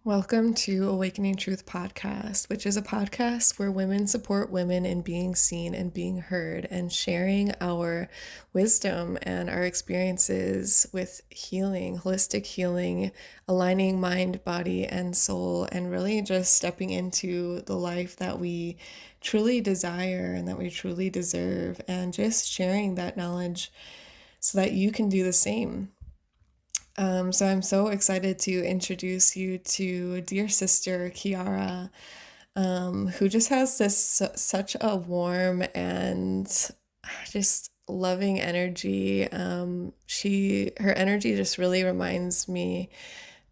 Welcome to Awakening Truth Podcast, which is a podcast where women support women in being seen and being heard and sharing our wisdom and our experiences with healing, holistic healing, aligning mind, body, and soul, and really just stepping into the life that we truly desire and that we truly deserve, and just sharing that knowledge so that you can do the same. So I'm so excited to introduce you to dear sister Chiara, who just has such a warm and just loving energy. Her energy just really reminds me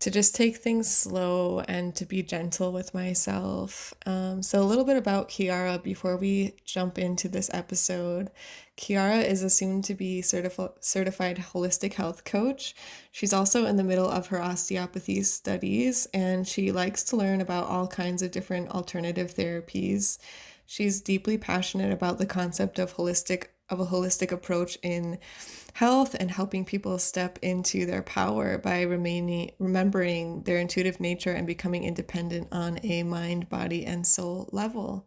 to just take things slow and to be gentle with myself. So, a little bit about Chiara before we jump into this episode. Chiara is a soon to be certified holistic health coach. She's also in the middle of her osteopathy studies, and she likes to learn about all kinds of different alternative therapies. She's deeply passionate about the concept of a holistic approach in health and helping people step into their power by remembering their intuitive nature and becoming independent on a mind, body, and soul level.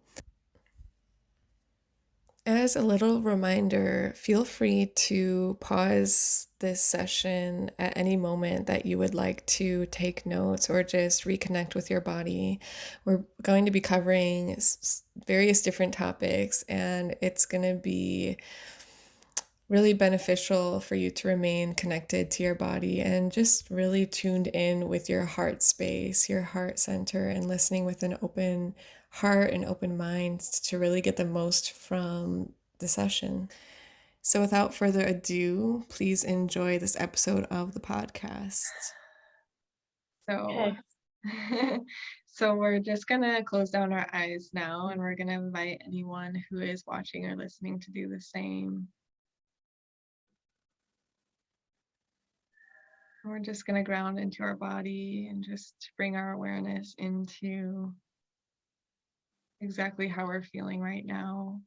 As a little reminder, feel free to pause this session at any moment that you would like to take notes or just reconnect with your body. We're going to be covering various different topics, and it's going to be really beneficial for you to remain connected to your body and just really tuned in with your heart space, your heart center, and listening with an open heart and open mind to really get the most from the session. So, without further ado, please enjoy this episode of the podcast. So, so we're just gonna close down our eyes now, and we're gonna invite anyone who is watching or listening to do the same. We're just going to ground into our body and just bring our awareness into exactly how we're feeling right now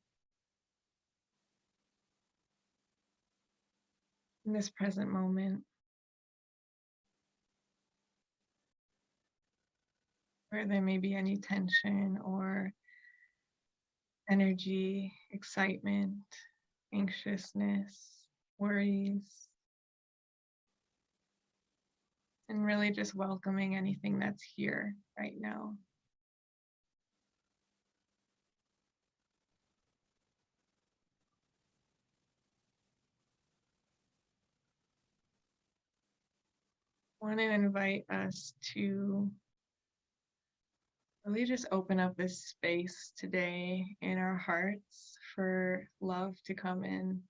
in this present moment, where there may be any tension or energy, excitement, anxiousness, worries, and really just welcoming anything that's here right now. I want to invite us to really just open up this space today in our hearts for love to come in.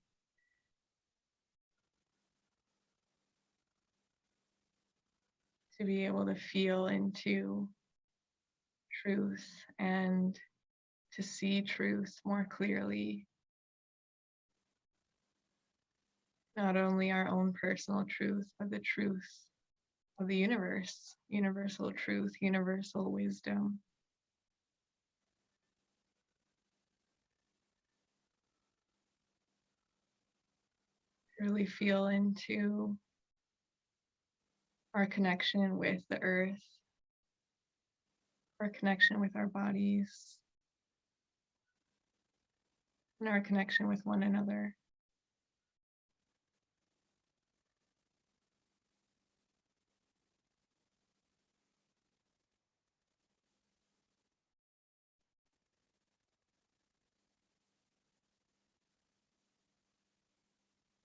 To be able to feel into truth and to see truth more clearly. Not only our own personal truth, but the truth of the universe, universal truth, universal wisdom. Really feel into our connection with the earth, our connection with our bodies, and our connection with one another.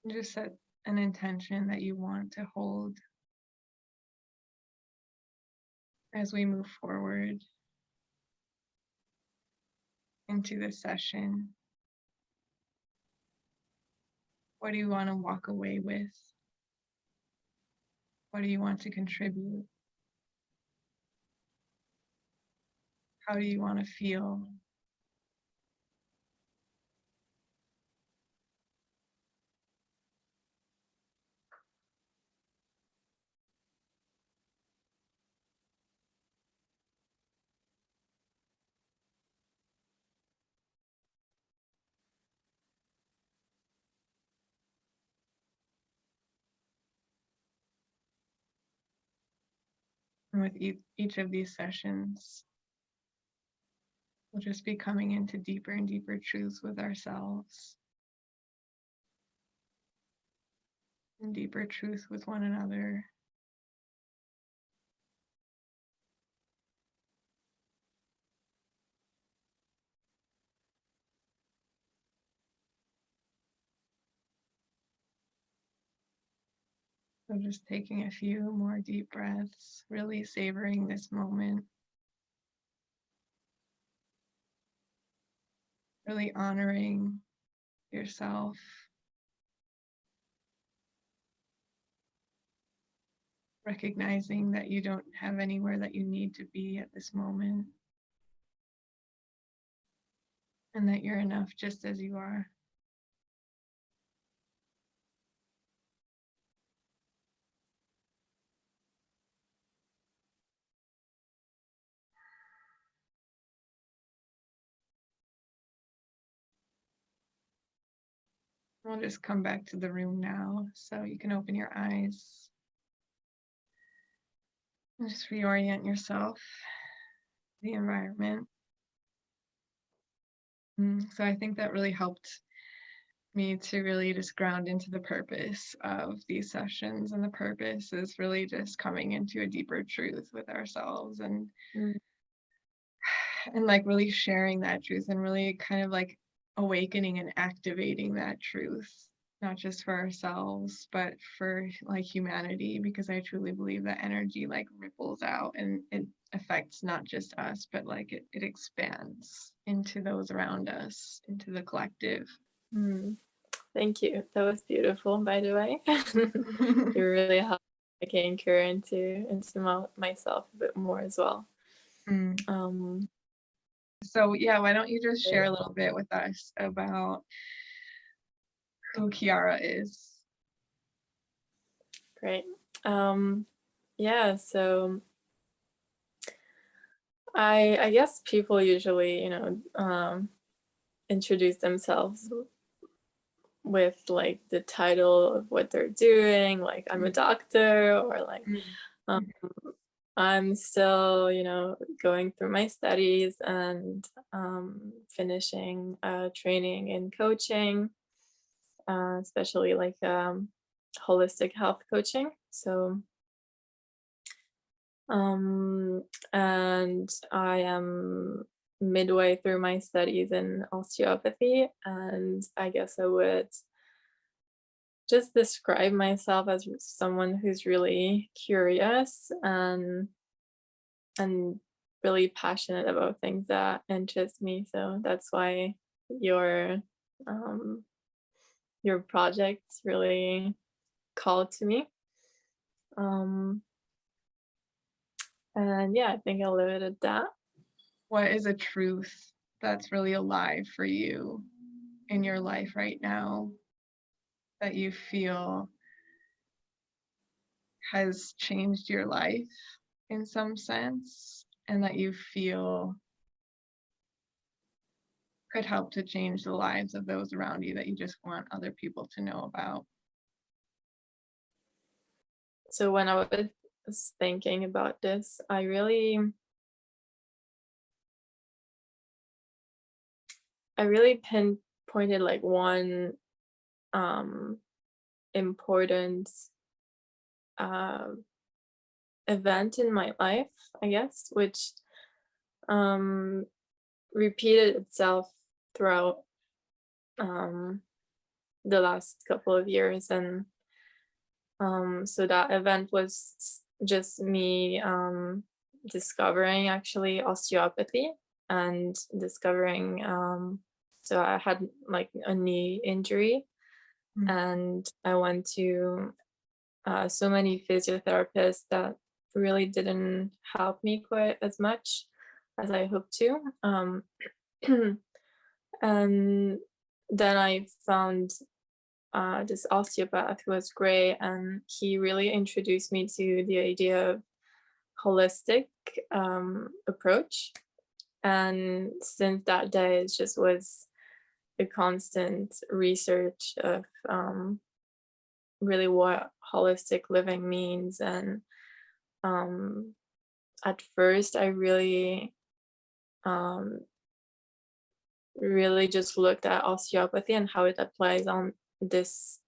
And just set an intention that you want to hold as we move forward into this session. What do you want to walk away with? What do you want to contribute? How do you want to feel? with each of these sessions, we'll just be coming into deeper and deeper truths with ourselves, and deeper truth with one another. So just taking a few more deep breaths, really savoring this moment, really honoring yourself, recognizing that you don't have anywhere that you need to be at this moment, and that you're enough just as you are. We'll just come back to the room now, so you can open your eyes and just reorient yourself, the environment. So I think that really helped me to really just ground into the purpose of these sessions, and the purpose is really just coming into a deeper truth with ourselves, and like really sharing that truth, and really kind of like awakening and activating that truth, not just for ourselves but for like humanity, because I truly believe that energy like ripples out and it affects not just us, but like it expands into those around us, into the collective. Thank you. That was beautiful, by the way. It really helped me anchor into myself a bit more as well. So yeah, why don't you just share a little bit with us about who Chiara is? Great. Yeah, so I guess people usually, introduce themselves with like the title of what they're doing, like I'm a doctor, or like I'm still, going through my studies and finishing training in coaching, especially like holistic health coaching. So, and I am midway through my studies in osteopathy, and I guess I would just describe myself as someone who's really curious and really passionate about things that interest me. So that's why your your projects really called to me. And yeah, I think I'll leave it at that. What is a truth that's really alive for you in your life right now that you feel has changed your life in some sense, and that you feel could help to change the lives of those around you, that you just want other people to know about? So when I was thinking about this, I really pinpointed like one important event in my life, I guess, which repeated itself throughout the last couple of years. And so that event was just me discovering actually osteopathy, and discovering so I had like a knee injury, and I went to so many physiotherapists that really didn't help me quite as much as I hoped to. And then I found this osteopath who was great, and he really introduced me to the idea of holistic approach. And since that day, it just was a constant research of really what holistic living means, and at first I um, really just looked at osteopathy and how it applies on this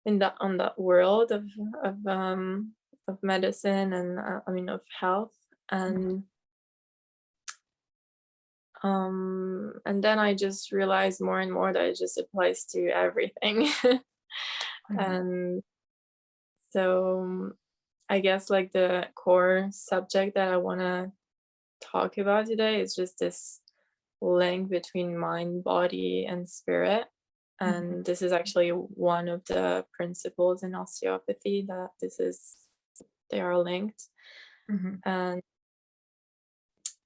in that on that world of medicine and I mean of health and then I just realized more and more that it just applies to everything. Mhm. And so I guess like the core subject that I want to talk about today is just this link between mind, body, and spirit. Mhm. And this is actually one of the principles in osteopathy, that they are linked. Mhm. And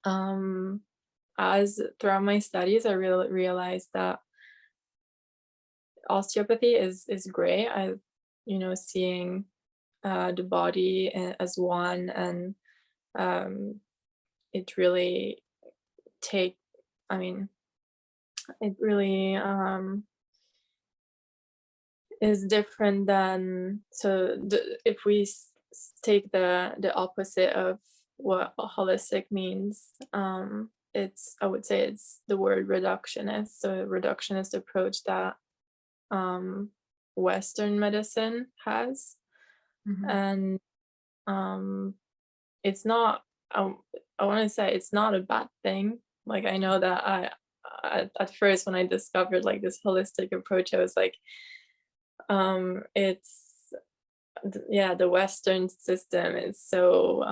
um, as throughout my studies, I really realized that osteopathy is great. Seeing the body as one, and um, it really take. I mean, it really is different than, if we take the opposite of what holistic means. It's, I would say, it's the word reductionist. So reductionist approach that um, Western medicine has, Mhm. and um, it's not. I want to say it's not a bad thing. Like, I know that at first when I discovered like this holistic approach, I was like, it's yeah, the Western system is so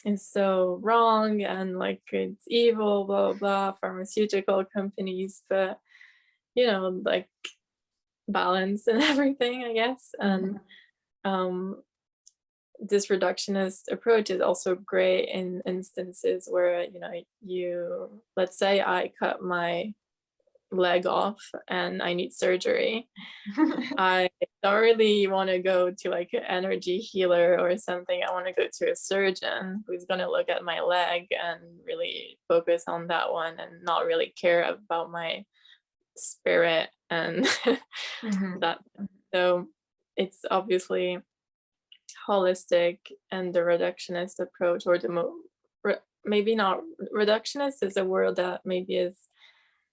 is so wrong, and like it's evil, blah blah blah, pharmaceutical companies, but like balance and everything, I guess. And Mhm. um this reductionist approach is also great in instances where let's say I cut my leg off and I need surgery. I don't really want to go to like an energy healer or something. I want to go to a surgeon who's going to look at my leg and really focus on that one and not really care about my spirit and Mhm. that. So it's obviously holistic, and the reductionist approach, or maybe not, reductionist is a word that maybe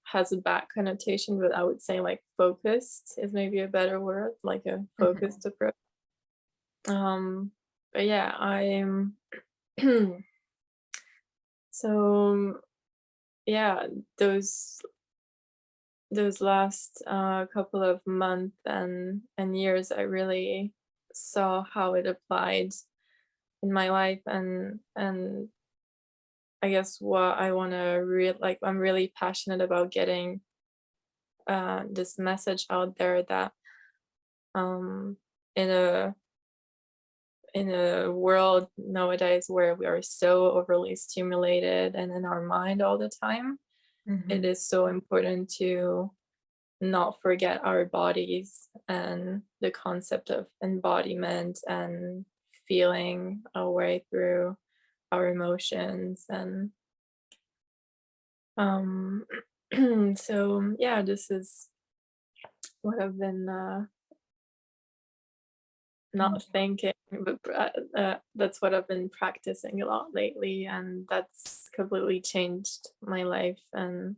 has a bad connotation, but I would say like focused is maybe a better word, like a Mhm. focused approach. But yeah, I'm so yeah, those last couple of months and years, I really saw how it applied in my life, and I guess what I want to like, I'm really passionate about getting this message out there that um in a world nowadays where we are so overly stimulated and in our mind all the time, it Mhm. is so important to not forget our bodies and the concept of embodiment and feeling our way through our emotions. And um so yeah, this is what I've been not thinking, but that's what I've been practicing a lot lately, and that's completely changed my life. Um,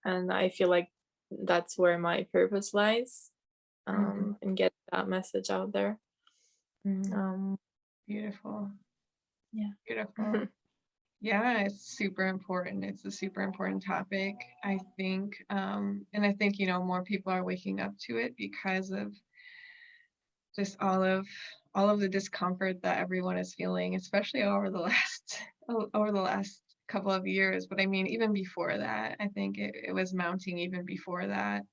and I feel like that's where my purpose lies, Mhm. and get that message out there. Mhm. Um, Beautiful. yeah. Beautiful. Yeah, it's super important. It's a super important topic, I think. And I think, more people are waking up to it because of just all of the discomfort that everyone is feeling, especially over the last over the last couple of years. But I mean, even before that, I think it was mounting even before that,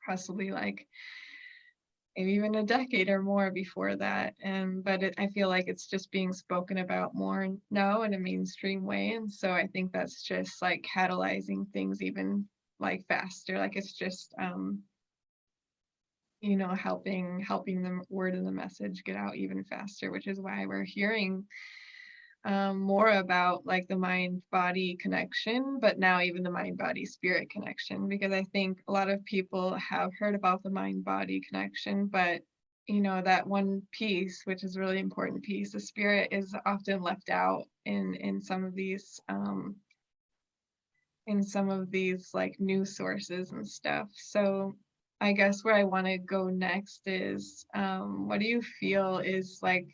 possibly like maybe even a decade or more before that. And but I feel like it's just being spoken about more now in a mainstream way. And so I think that's just like catalyzing things even like faster. Like it's just helping the word and the message get out even faster, which is why we're hearing more about like the mind-body connection, but now even the mind-body-spirit connection, because I think a lot of people have heard about the mind-body connection, but that one piece, which is a really important piece, the spirit, is often left out in some of these like news sources and stuff. So I guess where I want to go next is, what do you feel is like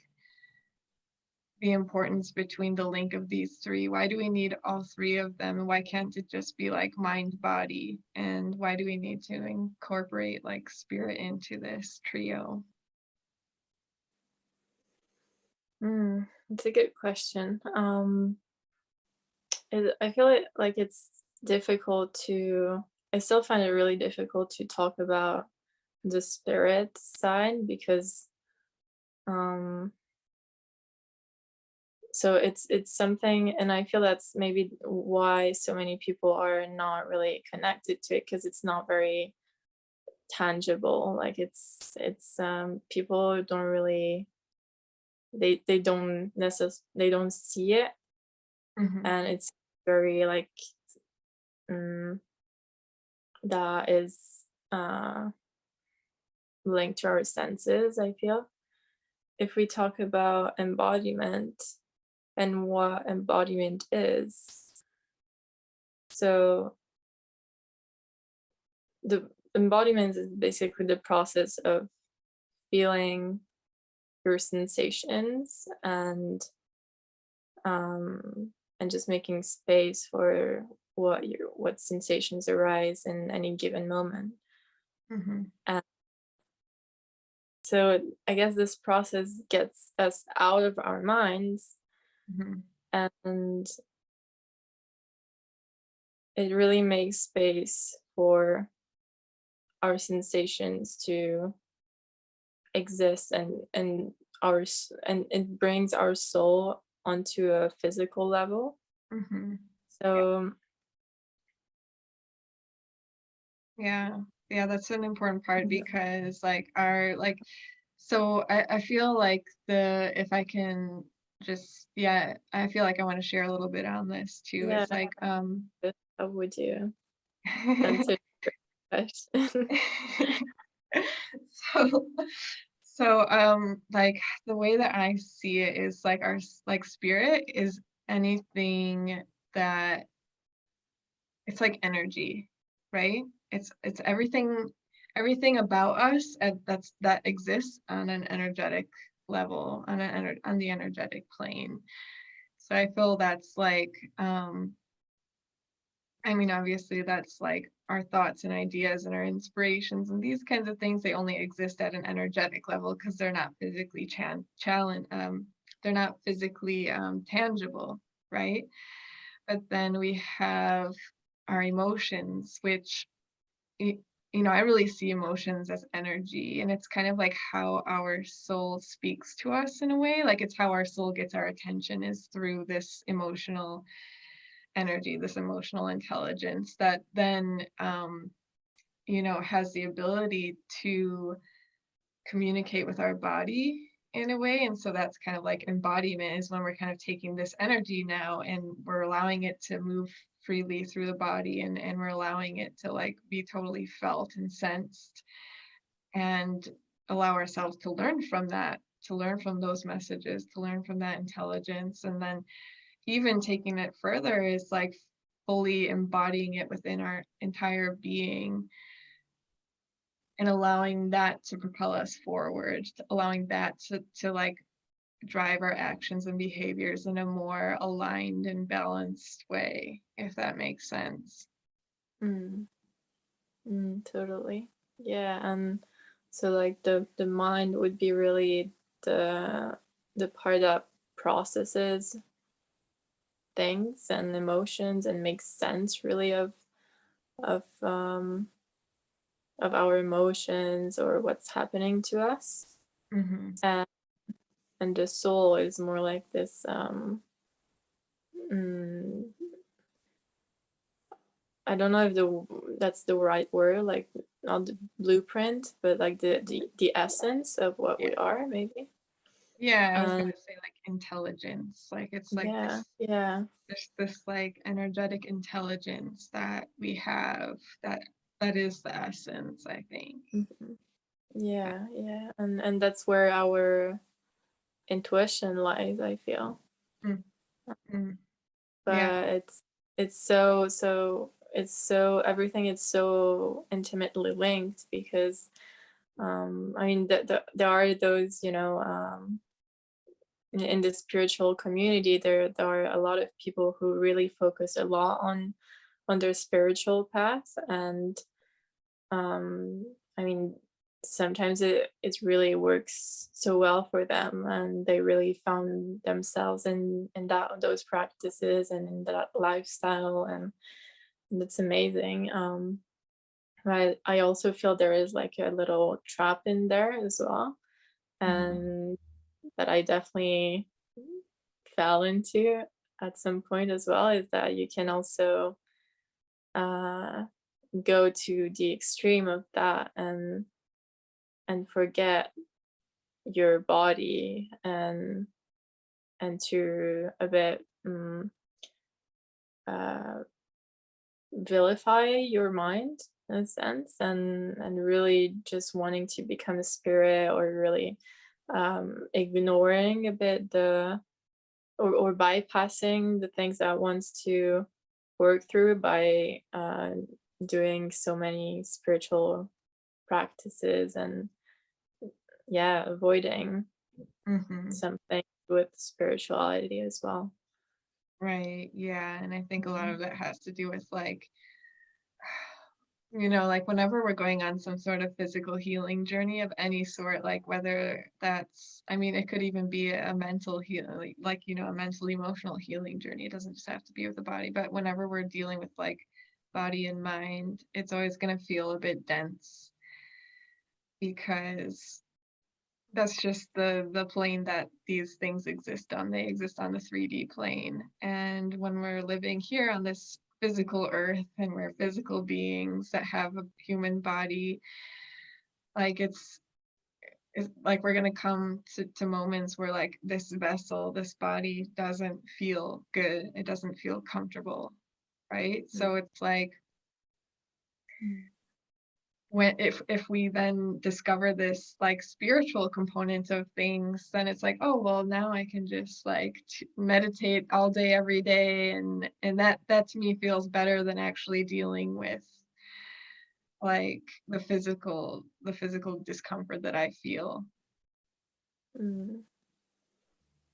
the importance between the link of these three? Why do we need all three of them? And why can't it just be like mind, body? And why do we need to incorporate like spirit into this trio? It's a good question. I feel like it's difficult to. I still find it really difficult to talk about the spirit side because um so it's something, and I feel that's maybe why so many people are not really connected to it, because it's not very tangible. Like it's people don't really, they don't they don't see it, Mm-hmm. and it's very like mm, that is uh linked to our senses, I feel. If we talk about embodiment and what embodiment is, so the embodiment is basically the process of feeling your sensations and just making space for what sensations arise in any given moment. Mm-hmm. And so I guess this process gets us out of our minds, Mm-hmm. and it really makes space for our sensations to exist, and it brings our soul onto a physical level. Mm-hmm. So Yeah. Yeah, that's an important part, because like so I feel like if I can just, yeah, I feel like I want to share a little bit on this too. yeah, It's like how would you answer the question? so like the way that I see it is like our like spirit is anything that, it's like energy, right? It's everything about us that exists on an energetic level, on the energetic plane. So I feel that's like, I mean, obviously that's like our thoughts and ideas and our inspirations and these kinds of things, they only exist at an energetic level because they're not physically they're not physically tangible, right? But then we have our emotions, which, I really see emotions as energy, and it's kind of like how our soul speaks to us in a way. Like it's how our soul gets our attention, is through this emotional energy, this emotional intelligence that then, has the ability to communicate with our body in a way. And so that's kind of like embodiment, is when we're kind of taking this energy now and we're allowing it to move freely through the body, and we're allowing it to like be totally felt and sensed, and allow ourselves to learn from that, to learn from those messages, to learn from that intelligence. And then even taking it further is like fully embodying it within our entire being, and allowing that to propel us forward, allowing that to like drive our actions and behaviors in a more aligned and balanced way, if that makes sense. Mm, totally. Yeah, and so like the mind would be really the part that processes things and emotions and makes sense really of um of our emotions or what's happening to us. Mm-hmm. and and the soul is more like this mm, I don't know if that's the right word, like not the blueprint, but like the essence of what Yeah. we are, maybe. Yeah, I was gonna And say like intelligence. Like it's like yeah, this yeah. this like energetic intelligence that we have that is the essence, I think. Mhm. Yeah, yeah. And that's where our intuition lies, I feel. Mm, mm. Yeah. But it's so everything is so intimately linked because I mean there are those, in the spiritual community, there are a lot of people who really focus a lot on their spiritual path. And I mean, sometimes it really works so well for them, and they really found themselves in those practices and in that lifestyle, and it's amazing. But I also feel there is like a little trap in there as well, Mhm. and that I definitely fell into at some point as well, is that you can also uh, go to the extreme of that and forget your body and to a bit uh, vilify your mind in a sense, and really just wanting to become a spirit, or really ignoring a bit or bypassing the things that wants to work through by doing so many spiritual practices, and yeah, avoiding Mhm. something with spirituality as well. Right. Yeah. And I think a lot Mm. of it has to do with like, like whenever we're going on some sort of physical healing journey of any sort, like whether that's, I mean, it could even be a mental healing, like, a mental emotional healing journey. It doesn't just have to be with the body, but whenever we're dealing with like body and mind, it's always going to feel a bit dense because that's just the plane that these things exist on. They exist on the 3D plane. And when we're living here on this physical earth and we're physical beings that have a human body, like it's like we're gonna come to moments where like this vessel, this body doesn't feel good. It doesn't feel comfortable, right? So it's like Mm. when if we then discover this like spiritual component of things, then it's like, oh well, now I can just like meditate all day every day, and that to me feels better than actually dealing with like the physical discomfort that I feel. Mm.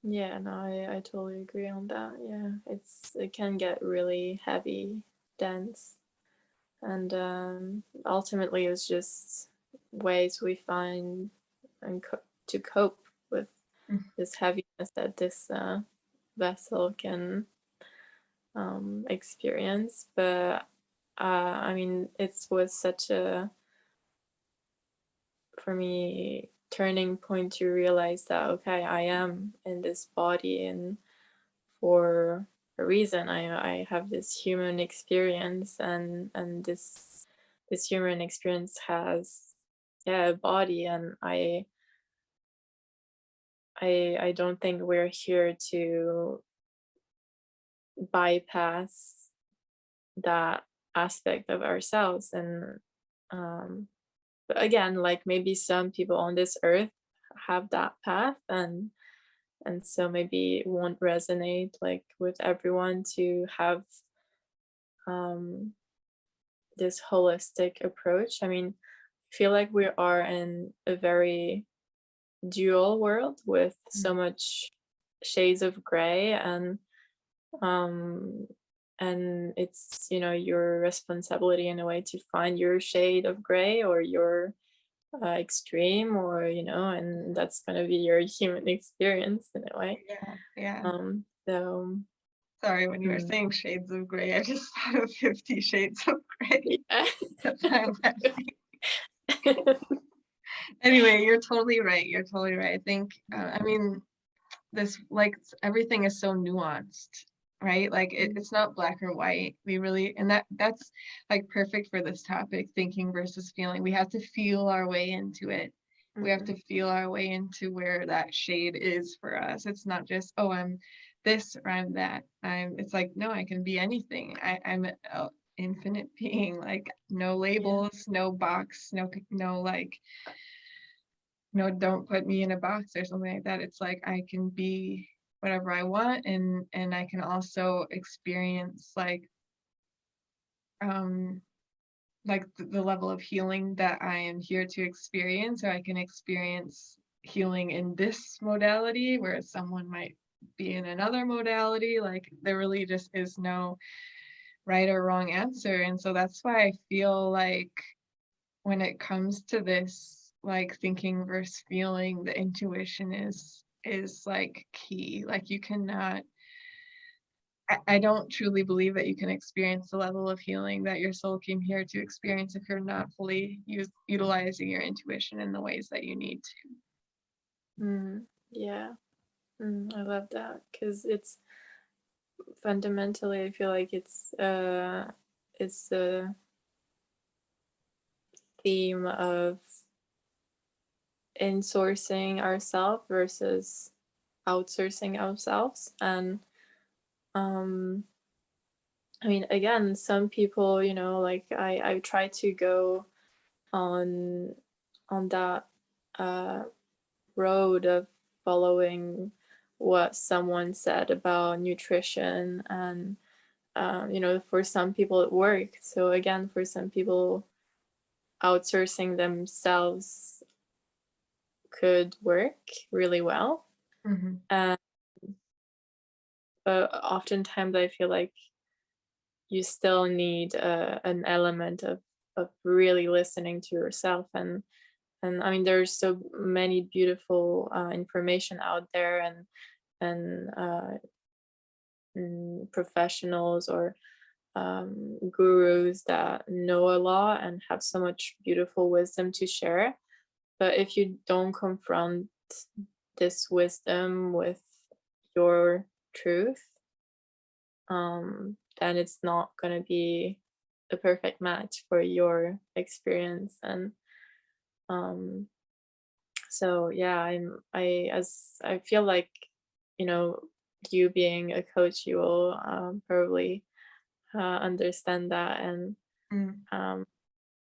Yeah, no, I totally agree on that. Yeah, it can get really heavy, dense, and ultimately it's just ways we find to cope with this heaviness that this vessel can experience. But I mean, it was such a, for me, turning point to realize that okay, I am in this body and for a reason. I have this human experience, and this human experience has, yeah, a body, and I don't think we're here to bypass that aspect of ourselves. And um but again, like maybe some people on this earth have that path, and so maybe it won't resonate like with everyone to have um this holistic approach. I mean, I feel like we are in a very dual world with so much shades of gray, um and it's, your responsibility in a way to find your shade of gray, or your extreme, or and that's going to be your human experience in a way. Yeah, yeah. So Sorry, when you were mm, saying shades of gray, I just thought of 50 Shades of Gray. yeah. That's why I'm laughing. Anyway, you're totally right. You're totally right. I think, I mean, this like everything is so nuanced, right? Like it's not black or white. We really, and that's like perfect for this topic, thinking versus feeling. We have to feel our way into it. We have to feel our way into where that shade is for us. It's not just, oh, I'm this or I'm that. It's like, no, I can be anything. I'm an infinite being, like no Yeah. labels, no box, no like, no, don't put me in a box or something like that. It's like I can be whatever I want, and I can also experience um the level of healing that I am here to experience, or I can experience healing in this modality, whereas someone might be in another modality. Like there really just is no right or wrong answer. And so that's why I feel like when it comes to this, like thinking versus feeling, the intuition is like key. Like you cannot I don't truly believe that you can experience the level of healing that your soul came here to experience if you're not fully utilizing your intuition in the ways that you need to. Yeah. I love that because it's fundamentally, I feel like it's the theme of insourcing ourselves versus outsourcing ourselves. And um I mean, again, some people, like I try to go on that uh road of following what someone said about nutrition. And for some people it worked. So again, for some people, outsourcing themselves could work really well. Mm-hmm. And but oftentimes I feel like you still need an element of really listening to yourself. And I mean, there's so many beautiful information out there, and professionals or gurus that know a lot and have so much beautiful wisdom to share. But if you don't confront this wisdom with your truth, then it's not going to be a perfect match for your experience. And um, so yeah, I feel like, you know, you being a coach, you will probably understand that. And Mm. um,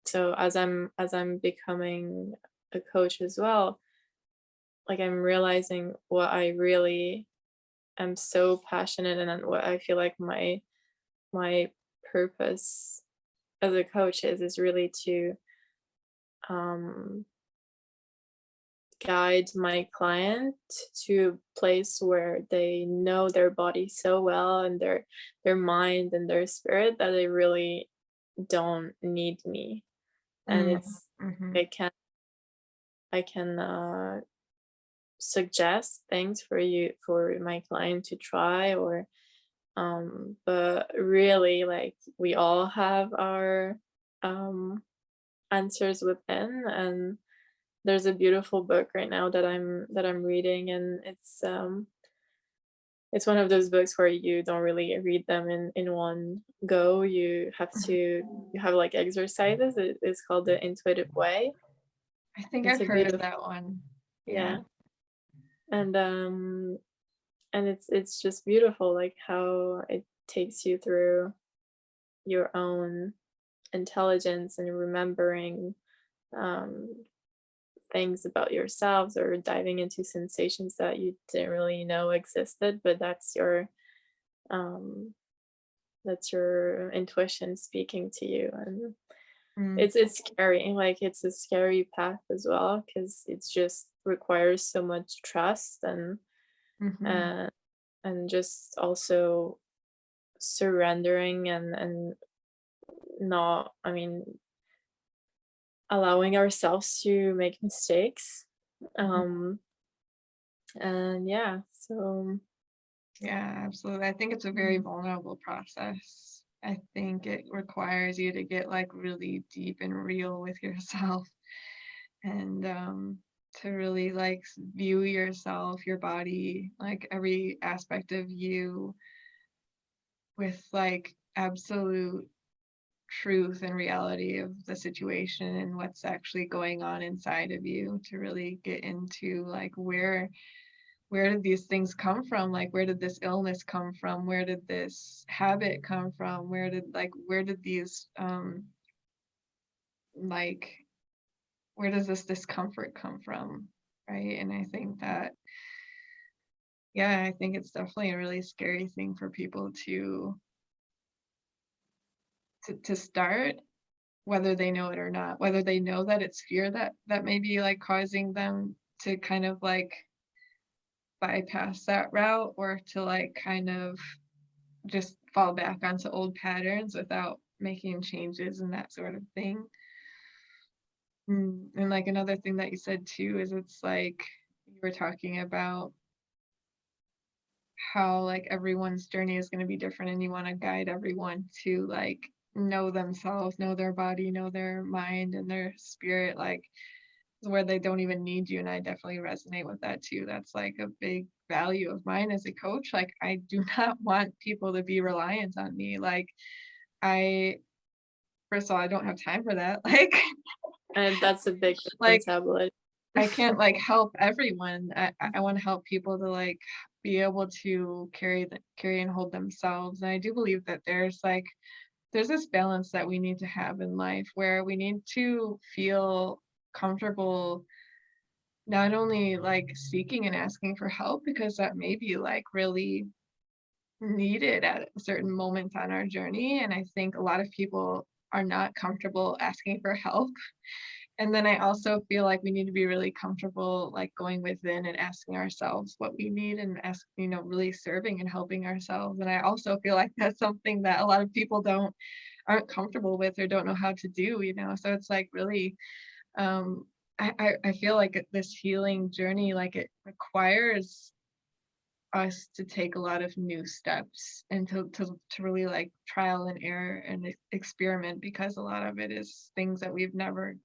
so as I'm becoming a coach as well, like I'm realizing what I really am so passionate in, and what I feel like my purpose as a coach is really to um, guide my client to a place where they know their body so well, and their mind and their spirit, that they really don't need me. And Mm. it's Mm-hmm. I can suggest things for my client to try, or but really, like, we all have our um answers within. And there's a beautiful book right now that I'm reading, and it's one of those books where you don't really read them in one go. You have like exercises. It's called The Intuitive Way. I think It's I've a heard of beautiful, that one. Yeah. yeah. And it's just beautiful, like how it takes you through your own intelligence and remembering um things about yourselves, or diving into sensations that you didn't really know existed, but um that's your intuition speaking to you. And Mm. it's scary, like it's a scary path as well, because it just requires so much trust, Mm-hmm. and just also surrendering, and not, I mean, allowing ourselves to make mistakes. Mm-hmm. um and yeah, so Yeah, absolutely. I think it's a very vulnerable process. I think it requires you to get like really deep and real with yourself, and to really like view yourself, your body, like every aspect of you with like absolute truth and reality of the situation and what's actually going on inside of you, to really get into like where did these things come from? Like, where did this illness come from? Where did this habit come from? Where did these like where does this discomfort come from? Right. And I think that, yeah, I think it's definitely a really scary thing for people to start, whether they know it or not, whether they know that it's fear that may be like causing them to kind of like bypass that route, or to like kind of just fall back onto old patterns without making changes and that sort of thing. And like another thing that you said too is, it's like you were talking about how like everyone's journey is going to be different, and you want to guide everyone to like know themselves, know their body, know their mind and their spirit, like where they don't even need you. And I definitely resonate with that too. That's like a big value of mine as a coach. Like, I do not want people to be reliant on me. Like, I first of all, I don't have time for that. And that's a big Like responsibility. I can't like help everyone. I want to help people to like be able to carry and hold themselves. And I do believe that there's this balance that we need to have in life, where we need to feel comfortable not only like seeking and asking for help, because that may be like really needed at a certain moment on our journey. And I think a lot of people are not comfortable asking for help. And then I also feel like we need to be really comfortable like going within and asking ourselves what we need, and really serving and helping ourselves. And I also feel like that's something that a lot of people aren't comfortable with, or don't know how to do. So it's like really, um I feel like this healing journey, like it requires us to take a lot of new steps, and to really like trial and error and experiment, because a lot of it is things that we've never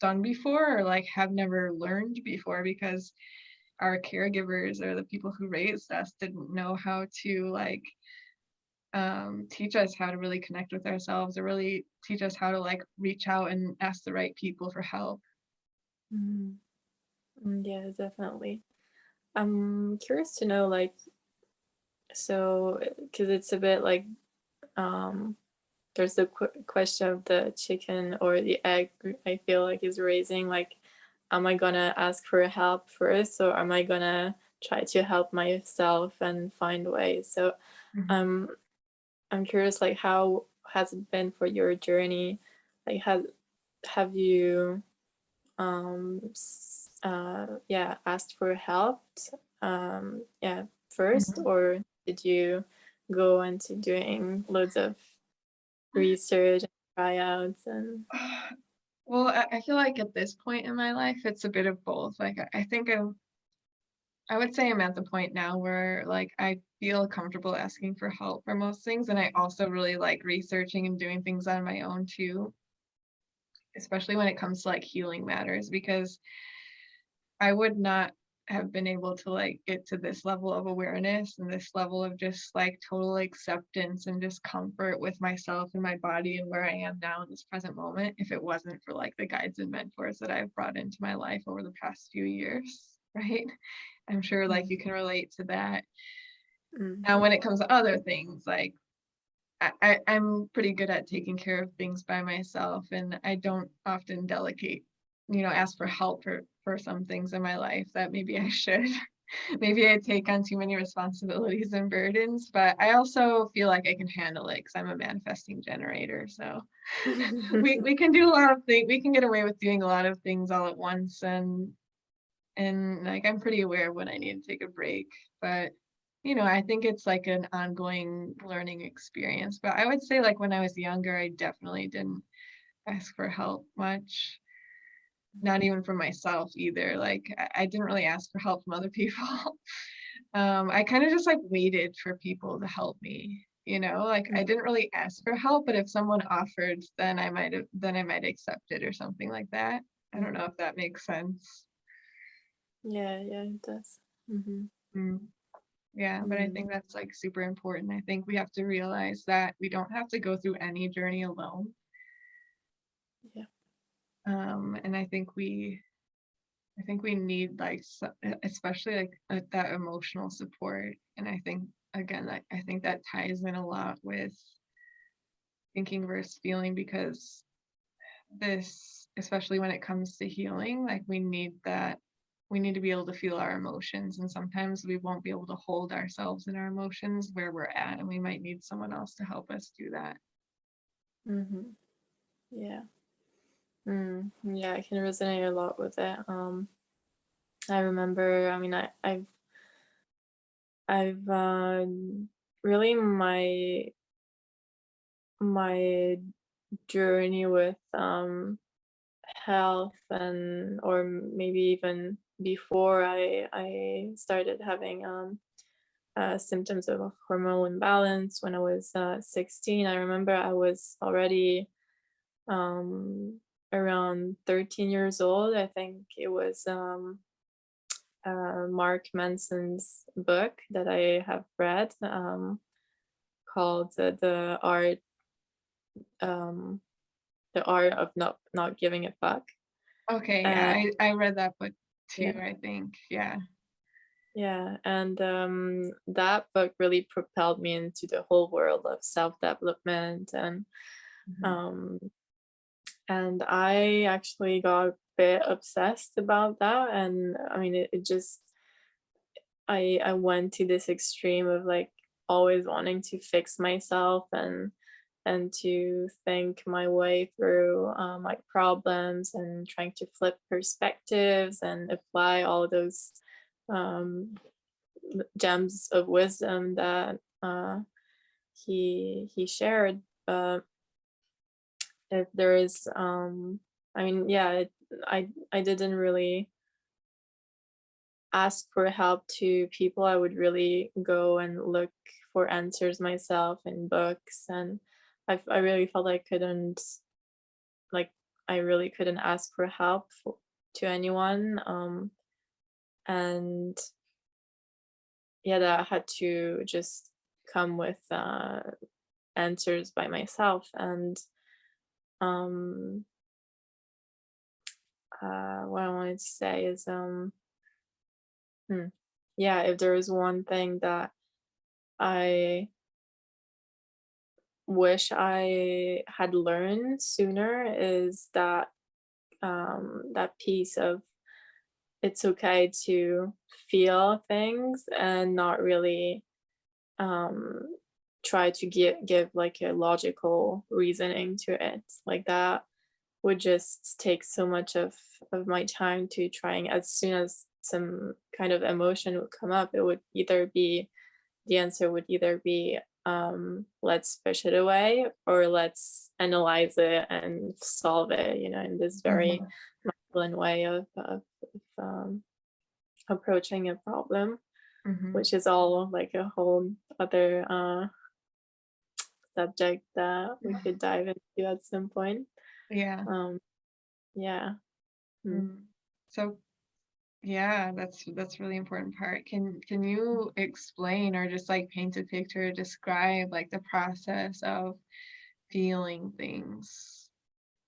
done before, or like have never learned before, because our caregivers, or the people who raised us, didn't know how to like teach us how to really connect with ourselves, or really teach us how to like reach out and ask the right people for help. Mhm. Yeah, definitely. I'm curious to know, like, so, because it's a bit like, um, there's the question of the chicken or the egg. I feel like is raising. Like, am I gonna ask for help first, or am I gonna try to help myself and find ways? So, Mhm. um, I'm curious, like, how has it been for your journey? Like, have you yeah, asked for help yeah, first, Mhm. or did you go into doing loads of research and tryouts and Well, I feel like at this point in my life, it's a bit of both. Like, I think I would say I'm at the point now where like I feel comfortable asking for help for most things, and I also really like researching and doing things on my own too, especially when it comes to like healing matters, because I would not have been able to like get to this level of awareness and this level of just like total acceptance and just comfort with myself and my body and where I am now in this present moment, if it wasn't for like the guides and mentors that I've brought into my life over the past few years, right? I'm sure like you can relate to that. mm, Now, when it comes to other things, like I'm pretty good at taking care of things by myself, and I don't often delegate, ask for help for some things in my life that maybe I should. Maybe I take on too many responsibilities and burdens, but I also feel like I can handle it because I'm a manifesting generator. So we can do a lot of things. We can get away with doing a lot of things all at once, and like I'm pretty aware of when I need to take a break. But I think it's like an ongoing learning experience. But I would say like when I was younger, I definitely didn't ask for help much. Not even from myself either. Like I didn't really ask for help from other people. I kind of just like waited for people to help me. Like I didn't really ask for help, but if someone offered, then I might accept it or something like that. I don't know if that makes sense. yeah, yeah, it does. Hmm. Mm. Yeah, but I Mm, think that's like super important. I think we have to realize that we don't have to go through any journey alone. yeah. And I think we need like especially like that emotional support. And I think again, I think that ties in a lot with thinking versus feeling, because this, especially when it comes to healing, like we need to be able to feel our emotions, and sometimes we won't be able to hold ourselves in our emotions where we're at, and we might need someone else to help us do that. Mm-hmm. Yeah. Yeah, I can resonate a lot with it. I remember, I mean, I've really my journey with health, and or maybe even before I started having symptoms of hormonal imbalance when I was 16. I remember I was already around 13 years old. I think it was Mark Manson's book that I have read, called um, the art of not giving a fuck. Okay, yeah, And I read that book too, yeah, I think. Yeah. yeah, and that book really propelled me into the whole world of self-development, Mhm. um, and I actually got a bit obsessed about that. And I mean, it just I went to this extreme of like always wanting to fix myself, and to think my way through my problems, and trying to flip perspectives and apply all those um, gems of wisdom that he shared. But if there is, I mean, yeah, I didn't really ask for help to people. I would really go and look for answers myself in books, and I really felt I couldn't, like, I really couldn't ask for help to anyone. And yeah, that I had to just come with answers by myself. And um what I wanted to say is, hmm, yeah, if there is one thing that I wish I had learned sooner, is that that piece of it's okay to feel things and not really um try to give like a logical reasoning to it. Like that would just take so much of my time, to trying, as soon as some kind of emotion would come up, it would either be the answer would either be, let's push it away, or let's analyze it and solve it, in this very Mhm. masculine way of um, approaching a problem, Mhm. which is all like a whole other subject that we could dive into at some point. Yeah. um yeah. Mm. Mm. So yeah, that's really important part. Can you explain or just like paint a picture, describe like the process of feeling things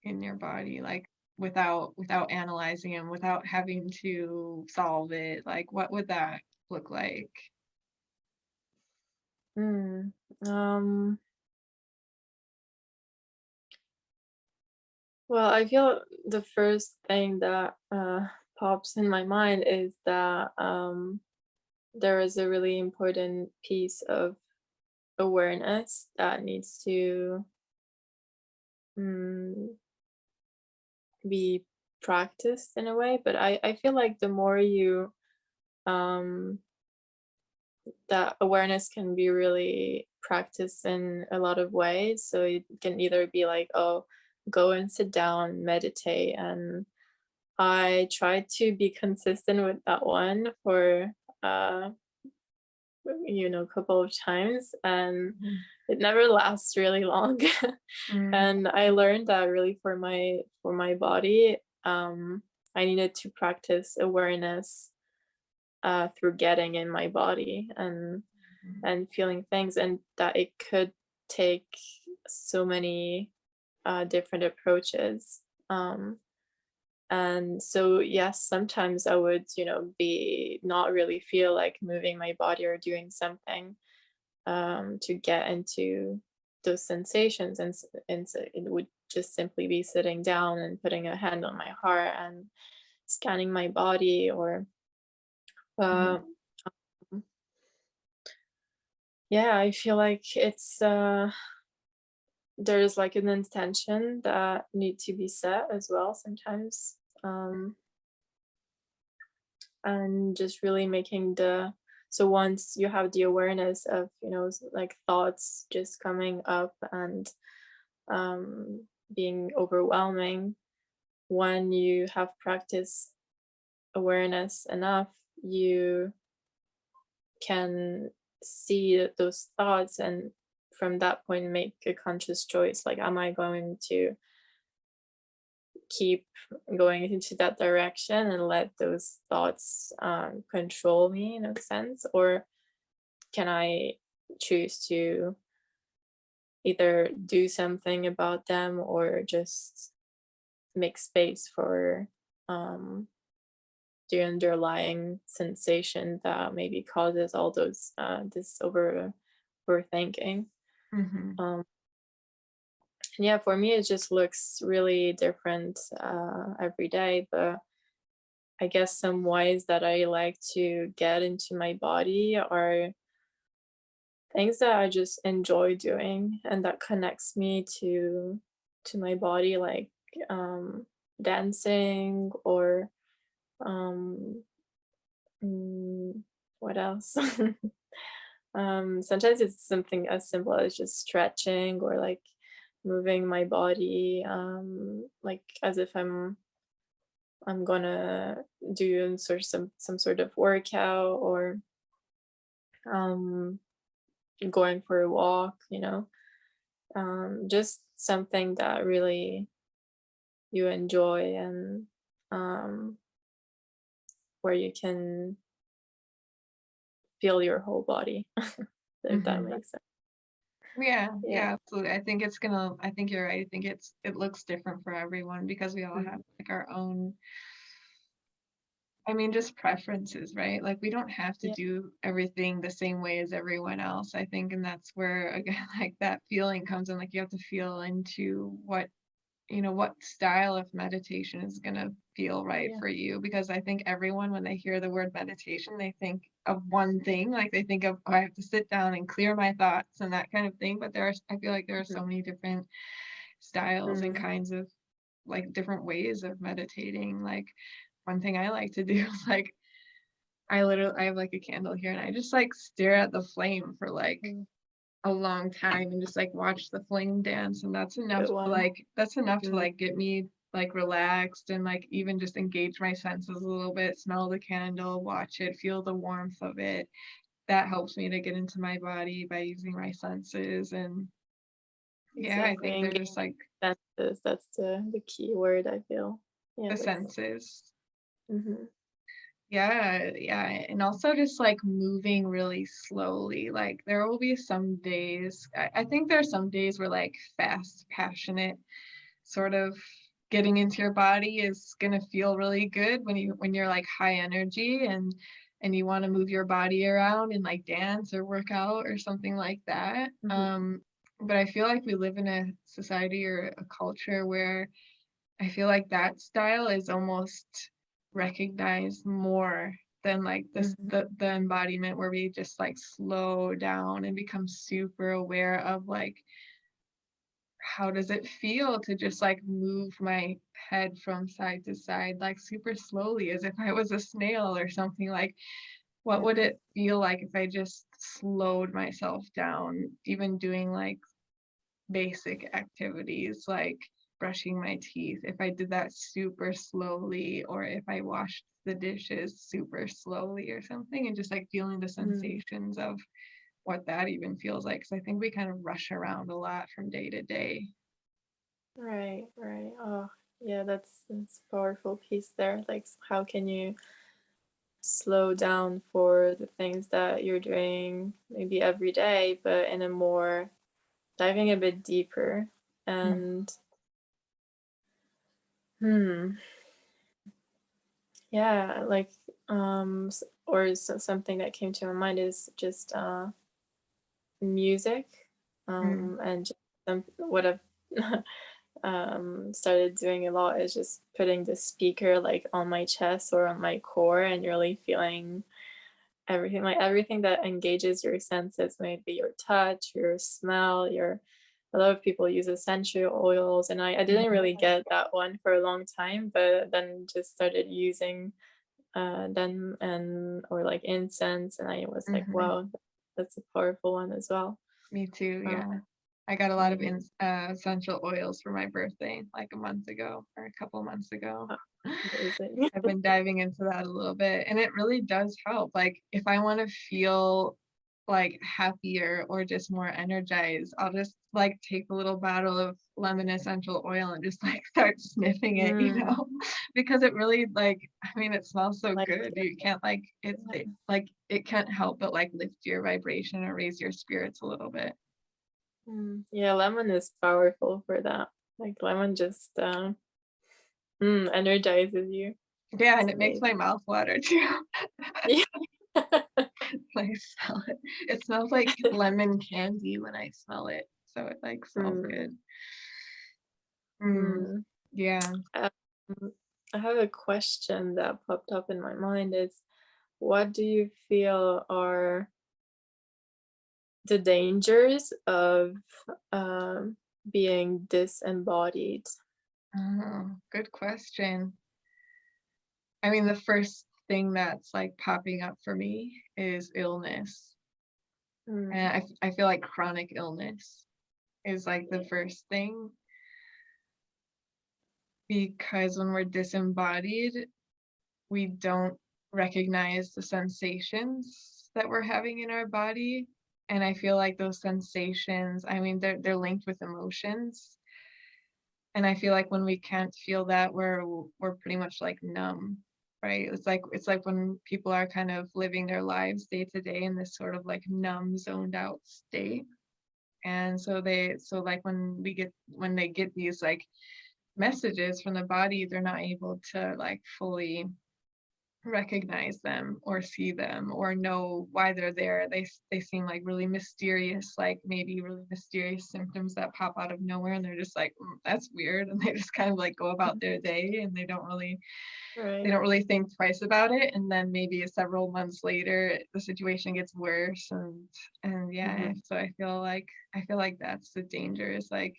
in your body, like without analyzing them, without having to solve it? Like what would that look like? Mm. um well, I feel the first thing that pops in my mind is that there is a really important piece of awareness that needs to mm, be practiced in a way. But I feel like the more you um, that awareness can be really practiced in a lot of ways. So it can either be like, oh, go and sit down, meditate. And I tried to be consistent with that one for uh a couple of times, and Mhm. it never lasts really long. Mm. And I learned that really for my body, I needed to practice awareness through getting in my body and feeling things, and that it could take so many different approaches. And so, yes, sometimes I would, be not really feel like moving my body or doing something to get into those sensations. And so it would just simply be sitting down and putting a hand on my heart and scanning my body, or uh, yeah, I feel like there's like an intention that need to be set as well sometimes. And just really making so once you have the awareness of, like thoughts just coming up and being overwhelming, when you have practiced awareness enough, you can see those thoughts, and from that point make a conscious choice, like, am I going to keep going into that direction and let those thoughts control me in a sense, or can I choose to either do something about them or just make space for the underlying sensation that maybe causes all those this overthinking. Mm-hmm. Yeah, for me, it just looks really different every day. But I guess some ways that I like to get into my body are things that I just enjoy doing and that connects me to my body, like dancing, or um, mm, what else? Sometimes it's something as simple as just stretching, or like moving my body, like as if I'm gonna do some sort of workout, or um, going for a walk, just something that really you enjoy, and um, where you can feel your whole body, if that Mm-hmm. makes sense. Yeah, Yeah. yeah, absolutely. I think you're right. I think it looks different for everyone because we all have Mhm. like our own, I mean, just preferences, right? Like we don't have to Yeah. do everything the same way as everyone else, I think. And that's where, again, like that feeling comes in, like you have to feel into what style of meditation is going to feel right Yeah. for you. Because I think everyone, when they hear the word meditation, they think of one thing. Like they think of, oh, I have to sit down and clear my thoughts and that kind of thing. But I feel like there are Mhm. so many different styles and Mhm. kinds of like different ways of meditating. Like one thing I like to do is like I have like a candle here and I just like stare at the flame for like Mhm. a long time and just like watch the flame dance, and Good one. that's enough to Mhm. like get me like relaxed and like even just engage my senses a little bit, smell the candle, watch it, feel the warmth of it. That helps me to get into my body by using my senses. And yeah, I Exactly. think they're Engaging just like senses. That's the key word, I feel. Yeah, the that's. senses. Mhm. Yeah, yeah. And also just like moving really slowly. Like there will be some days, I think there are some days where like fast, passionate sort of getting into your body is gonna feel really good when you're like high energy and you want to move your body around and like dance or work out or something like that. Mhm. But I feel like we live in a society or a culture where I feel like that style is almost recognized more than like Mhm. the embodiment where we just like slow down and become super aware of like how does it feel to just like move my head from side to side like super slowly as if I was a snail or something. Like what would Mhm. it feel like if I just slowed myself down, even doing like basic activities like brushing my teeth, if I did that super slowly, or if I washed the dishes super slowly or something, and just like feeling the Mhm. sensations of what that even feels like. Because I think we kind of rush around a lot from day to day. Right, right. Oh, yeah, that's a powerful piece there. Like, how can you slow down for the things that you're doing maybe every day, but in a more diving a bit deeper. And yeah, like something that came to my mind is just music, Mm. and just what I've started doing a lot is just putting the speaker like on my chest or on my core and really feeling everything, like everything that engages your senses, maybe your touch, your smell, your a lot of people use essential oils, and I didn't Mhm. really get that one for a long time, but then just started using them, and or like incense, and I was like, Mhm. wow, that's a powerful one as well. Me too, Uh, yeah. I got a lot of mm, essential oils for my birthday like a month ago or a couple months ago. uh, amazing. I've been diving into that a little bit, and it really does help. Like, if I want to feel like happier or just more energized, I'll just like take a little bottle of lemon essential oil and just like start sniffing it, Mm, because it really like, I mean, it smells so like good. You can't like it like it can't help but like lift your vibration or raise your spirits a little bit. yeah, lemon is powerful for that. Like lemon just energizes you. Yeah, It's and it makes my amazing. mouth water too. Yeah. I smell it. It smells like lemon candy when I smell it, so it, like, smells Mm, good. Mm, mm. yeah. Um, I have a question that popped up in my mind is, what do you feel are the dangers of um, being disembodied? Oh, good question. I mean, the first thing that's, like, popping up for me is illness, and Mm, I feel like chronic illness is, like, the first thing, because when we're disembodied, we don't recognize the sensations that we're having in our body, and I feel like those sensations, I mean, they're linked with emotions, and I feel like when we can't feel that, we're pretty much like numb, right? It's like when people are kind of living their lives day to day in this sort of like numb, zoned out state. And so like when they get these like messages from the body, they're not able to like fully recognize them or see them or know why they're there. They seem like really mysterious, like maybe really mysterious symptoms that pop out of nowhere, and they're just like, that's weird," and they just kind of like go about their day, and they right. don't really think twice about it. And then maybe several months later, the situation gets worse, and yeah, Mhm. so I feel like that's the danger, is like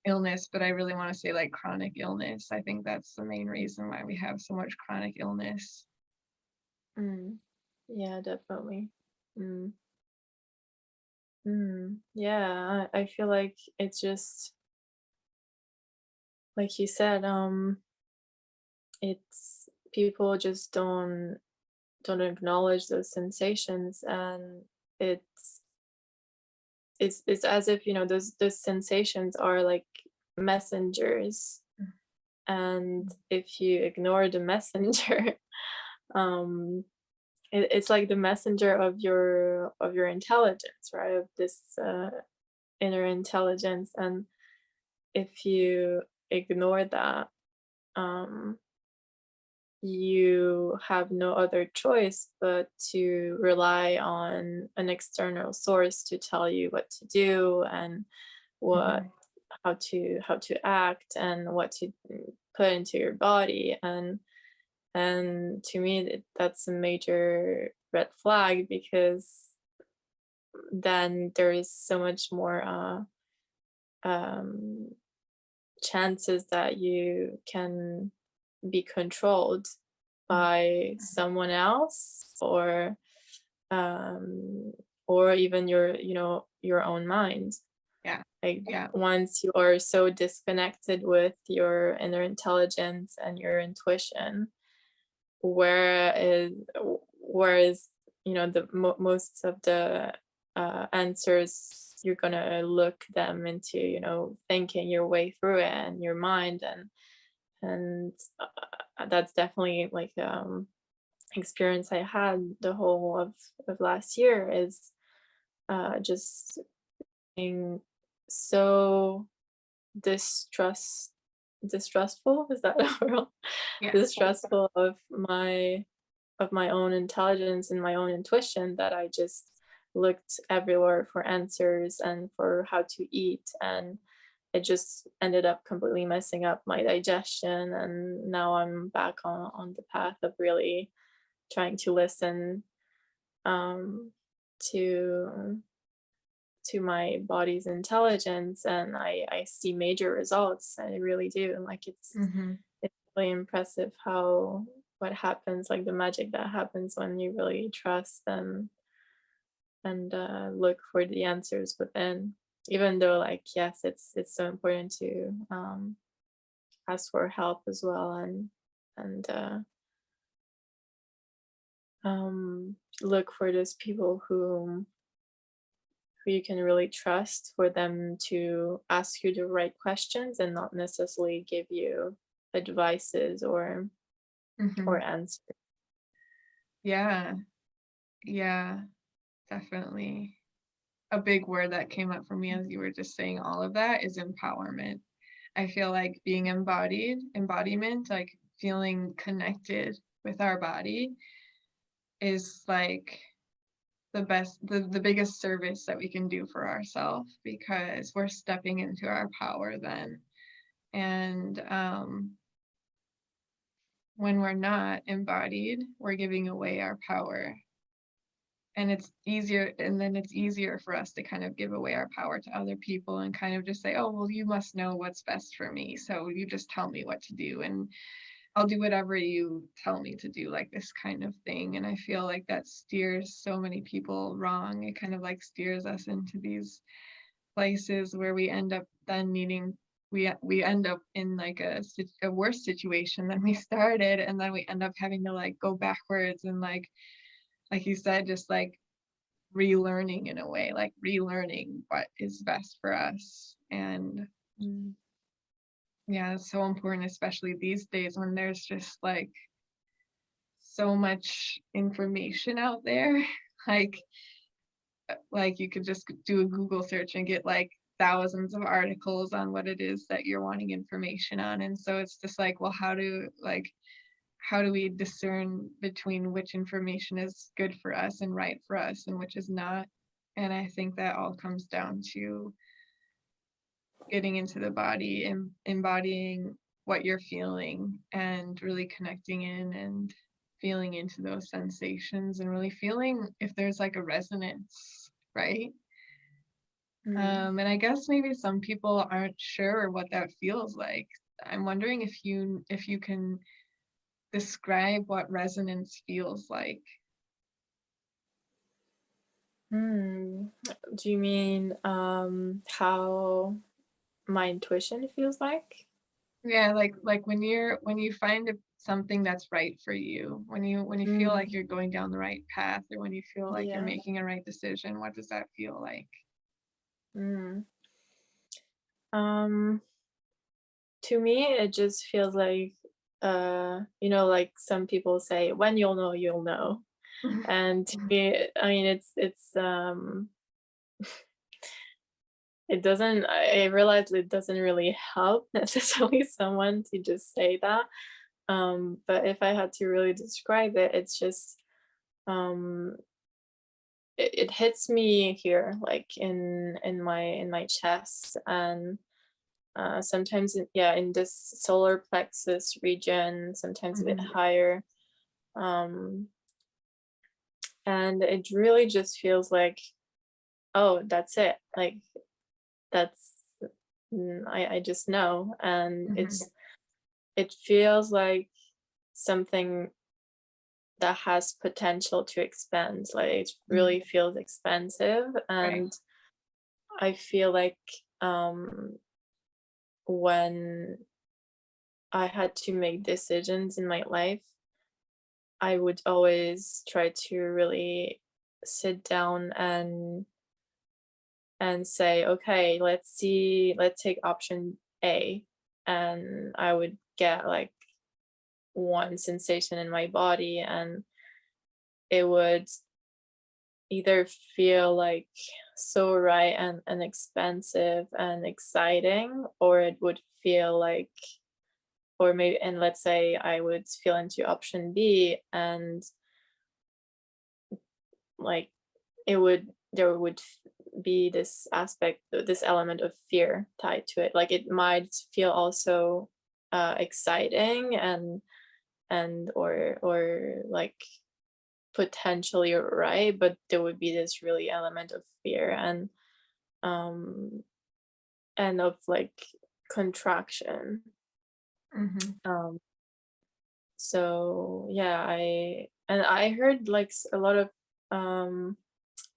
illness, but I really want to say like chronic illness. I think that's the main reason why we have so much chronic illness. Mm. Yeah, definitely. Mm. Yeah, I feel like it's just like you said, it's people just don't acknowledge those sensations, and it's it's as if, those sensations are like messengers, and if you ignore the messenger, um it's like the messenger of your intelligence, right? Of this inner intelligence, and if you ignore that, um you have no other choice but to rely on an external source to tell you what to do, and what Mhm. how to act, and what to put into your body. And to me, that's a major red flag, because then there is so much more um, chances that you can be controlled by someone else, um, or even your own mind. Yeah. Like, Yeah. once you are so disconnected with your inner intelligence and your intuition, where is whereas the most of the answers, you're gonna look them into thinking your way through it and your mind, and that's definitely like experience I had the whole of last year is just being so distrust distrustful, is that a word? Yeah. Distrustful of my own intelligence and my own intuition, that I just looked everywhere for answers and for how to eat, and it just ended up completely messing up my digestion. And now I'm back on the path of really trying to listen um to my body's intelligence, and I see major results. I really do. And like Mm-hmm. it's really impressive how what happens, like the magic that happens when you really trust and look for the answers within. Even though, like, yes, it's so important to ask for help as well, and look for those people who you can really trust, for them to ask you the right questions and not necessarily give you advices Mm-hmm. or answers. Yeah. Yeah. Definitely. A big word that came up for me as you were just saying all of that is empowerment. I feel like being embodiment, like feeling connected with our body is like the biggest service that we can do for ourselves, because we're stepping into our power then. And when we're not embodied, we're giving away our power. And then it's easier for us to kind of give away our power to other people and kind of just say, oh, well, you must know what's best for me, so you just tell me what to do, and I'll do whatever you tell me to do, like this kind of thing. And I feel like that steers so many people wrong. It kind of like steers us into these places where we end up then needing we end up in like a worse situation than we started, and then we end up having to like go backwards and like you said, just like relearning in a way, like relearning what is best for us. And Mm. yeah, it's so important, especially these days when there's just so much information out there. like like you could just do a Google search and get like thousands of articles on what it is that you're wanting information on. And so it's just like, well, how do we discern between which information is good for us and right for us and which is not? And I think that all comes down to getting into the body and embodying what you're feeling and really connecting in and feeling into those sensations and really feeling if there's like a resonance, right? Mm. And I guess maybe some people aren't sure what that feels like. I'm wondering if you can describe what resonance feels like. Hmm. Do you mean how my intuition feels like? Yeah, like when you find something that's right for you, when you feel like Mm. you're going down the right path, or when you feel like you're Yeah. making a right decision, what does that feel like? Mm. Um, to me, it just feels like, like some people say, when you'll know, you'll know. And to me, I mean, it doesn't, I realize it doesn't really help necessarily someone to just say that. But if I had to really describe it, it's just, um, it hits me here, like in my chest, and sometimes in this solar plexus region, sometimes a bit Mhm. higher. Um, and it really just feels like, oh, that's it. Like that's I just know, and Mhm. it feels like something that has potential to expand. Like it Mhm. really feels expansive, Right. and I feel like um when I had to make decisions in my life, I would always try to really sit down and say, okay, let's take option A. And I would get like one sensation in my body, and it would either feel like so right and expensive and exciting, or it would feel like, or maybe, and let's say I would feel into option B, and like there would be this aspect, this element of fear tied to it. Like it might feel also exciting and or like potentially right, but there would be this really element of fear um and of like contraction. Mm-hmm. um so yeah, I heard like a lot of um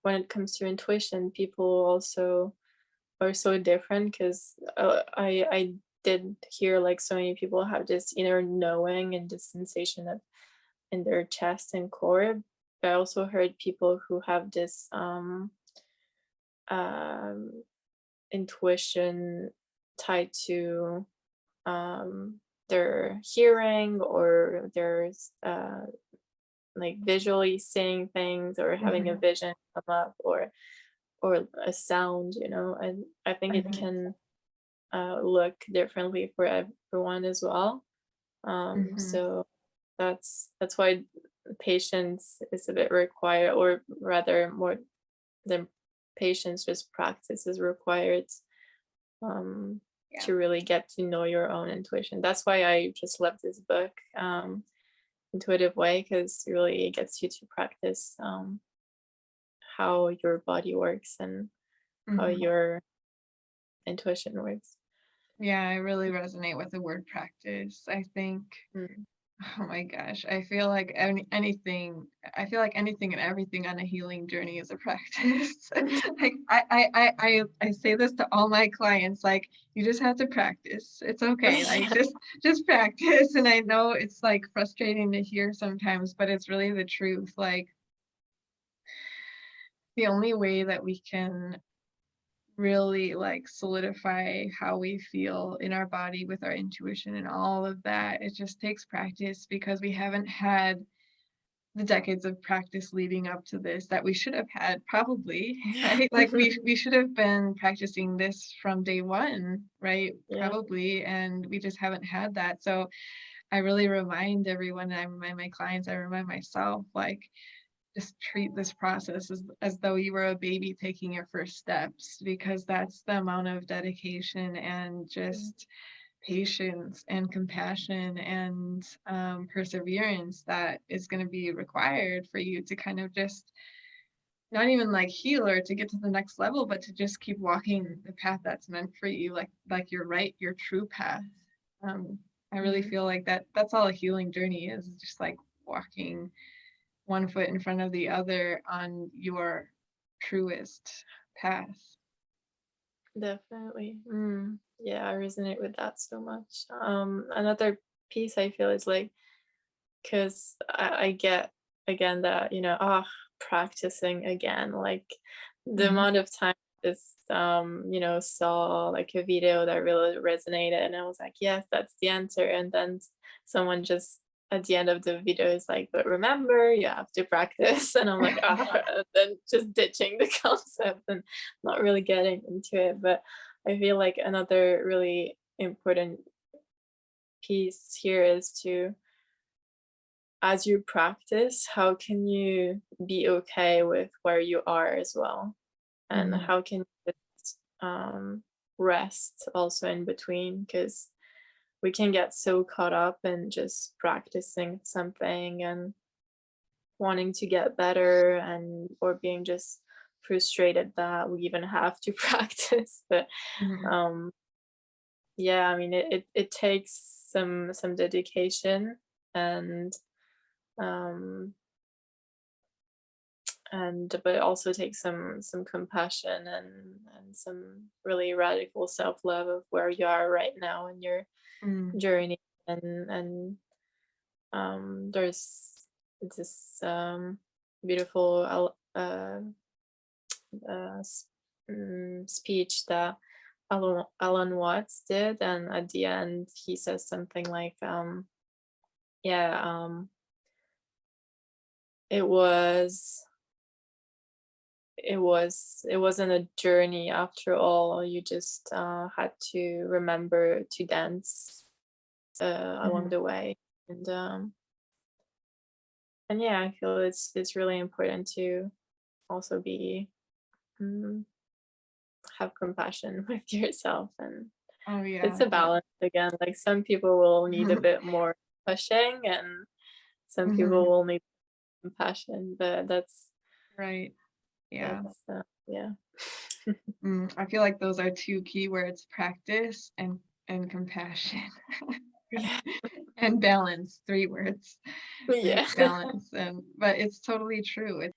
when it comes to intuition, people also are so different, because I did hear like so many people have this inner knowing and this sensation of in their chest and core. But I also heard people who have this um intuition tied to um their hearing, or there's like visually seeing things, or having a Mm-hmm. vision come up, or a sound, and I think it Mm-hmm. can look differently for everyone as well. Mm-hmm. So that's why patience is a bit required, or rather more than patience, just practice is required um, Yeah. to really get to know your own intuition. That's why I just love this book, Intuitive Way, because it really gets you to practice how your body works and how Mm-hmm. your intuition works. Yeah, I really resonate with the word practice. I think, Mm. oh my gosh, I feel like anything and everything on a healing journey is a practice. Like I say this to all my clients, like you just have to practice. It's okay. Like Yeah. just practice. And I know it's like frustrating to hear sometimes, but it's really the truth. Like the only way that we can really like solidify how we feel in our body with our intuition and all of that, it just takes practice, because we haven't had the decades of practice leading up to this that we should have had, probably. Yeah. Right, like we should have been practicing this from day one, right, Yeah. probably, and we just haven't had that. So I really remind everyone, I remind my clients, I remind myself, like just treat this process as though you were a baby taking your first steps, because that's the amount of dedication and Mm. just patience and compassion and perseverance that is going to be required for you to kind of just not even like heal or to get to the next level, but to just keep walking the path that's meant for you, like you're right, your true path. um I really Mhm. feel like that's all a healing journey is, just like walking one foot in front of the other on your truest path. Definitely. Yeah, I resonate with that so much. Another piece I feel is like, because I get again that, practicing again, like the Mm-hmm. amount of time this saw like a video that really resonated, and I was like, yes, that's the answer. And then someone just at the end of the video is like, but remember, you have to practice. And I'm like, then just ditching the concept and not really getting into it. But I feel like another really important piece here is to, as you practice, how can you be okay with where you are as well? And Mm-hmm. how can you just rest also in between? Because we can get so caught up in just practicing something and wanting to get better, and or being just frustrated that we even have to practice. But Mm-hmm. um yeah, I mean, it takes some dedication, and um but it also takes some compassion and some really radical self-love of where you are right now in your Mm-hmm. journey. And there's this beautiful speech that Alan Watts did, and at the end he says something like, yeah, it was it wasn't a journey after all. You just had to remember to dance along Mhm. the way. And and yeah, I feel it's really important to also be mm, have compassion with yourself, and Oh it's yeah, a balance again. Like some people will need a that. bit more pushing, and some people Mhm. will need compassion, but Right. Yeah. yeah. I feel like those are two key words: practice and compassion. Yeah. And balance, three words, right? Yeah. Balance. And but it's totally true.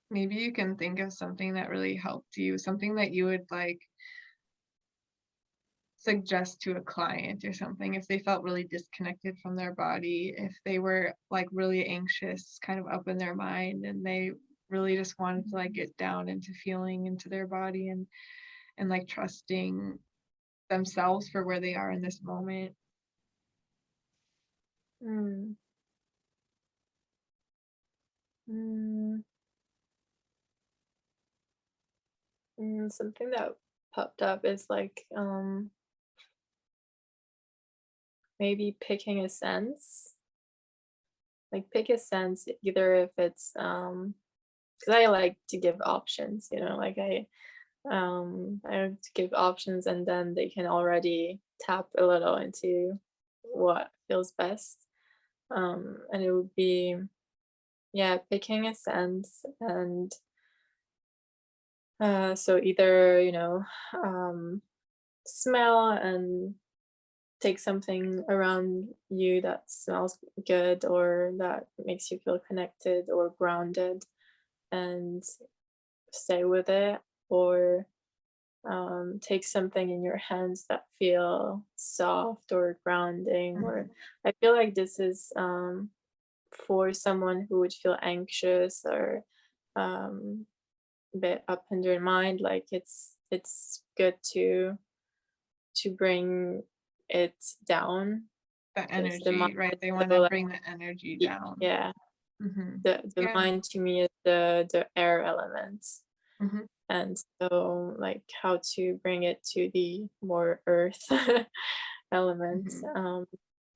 Maybe you can think of something that really helped you, something that you would like suggest to a client or something if they felt really disconnected from their body, if they were like really anxious, kind of up in their mind, and they really just wanted to like get down into feeling into their body and like trusting themselves for where they are in this moment. Mm, mm, something that popped up is like maybe picking a sense. Like pick a sense, either if it's because I like to give options, like I like to give options, and then they can already tap a little into what feels best. And it would be, yeah, picking a sense. And so either, smell and take something around you that smells good or that makes you feel connected or grounded, and stay with it. Or take something in your hands that feel soft or grounding. Or Mhm. I feel like this is for someone who would feel anxious or um, a bit up in their mind. Like it's good to bring it down, The because the mind energy, right? is They want so to like bring the energy y- down. yeah, Hmm. the Yeah. mind to me is the air elements. Hmm. And so like how to bring it to the more earth elements. Hmm.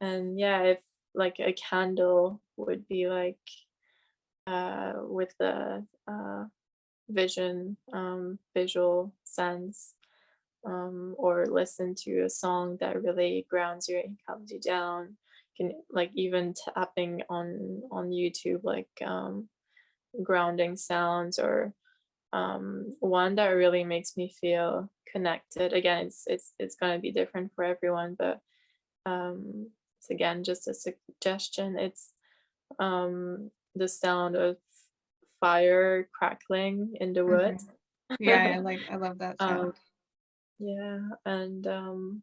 And yeah, if like a candle would be like with the visual sense, or listen to a song that really grounds you and calms you down. Can like even tapping on YouTube, like grounding sounds, or one that really makes me feel connected. Again, it's going to be different for everyone, but it's again just a suggestion. It's the sound of fire crackling in the Hmm. wood. Yeah, I love that um, sound. yeah, and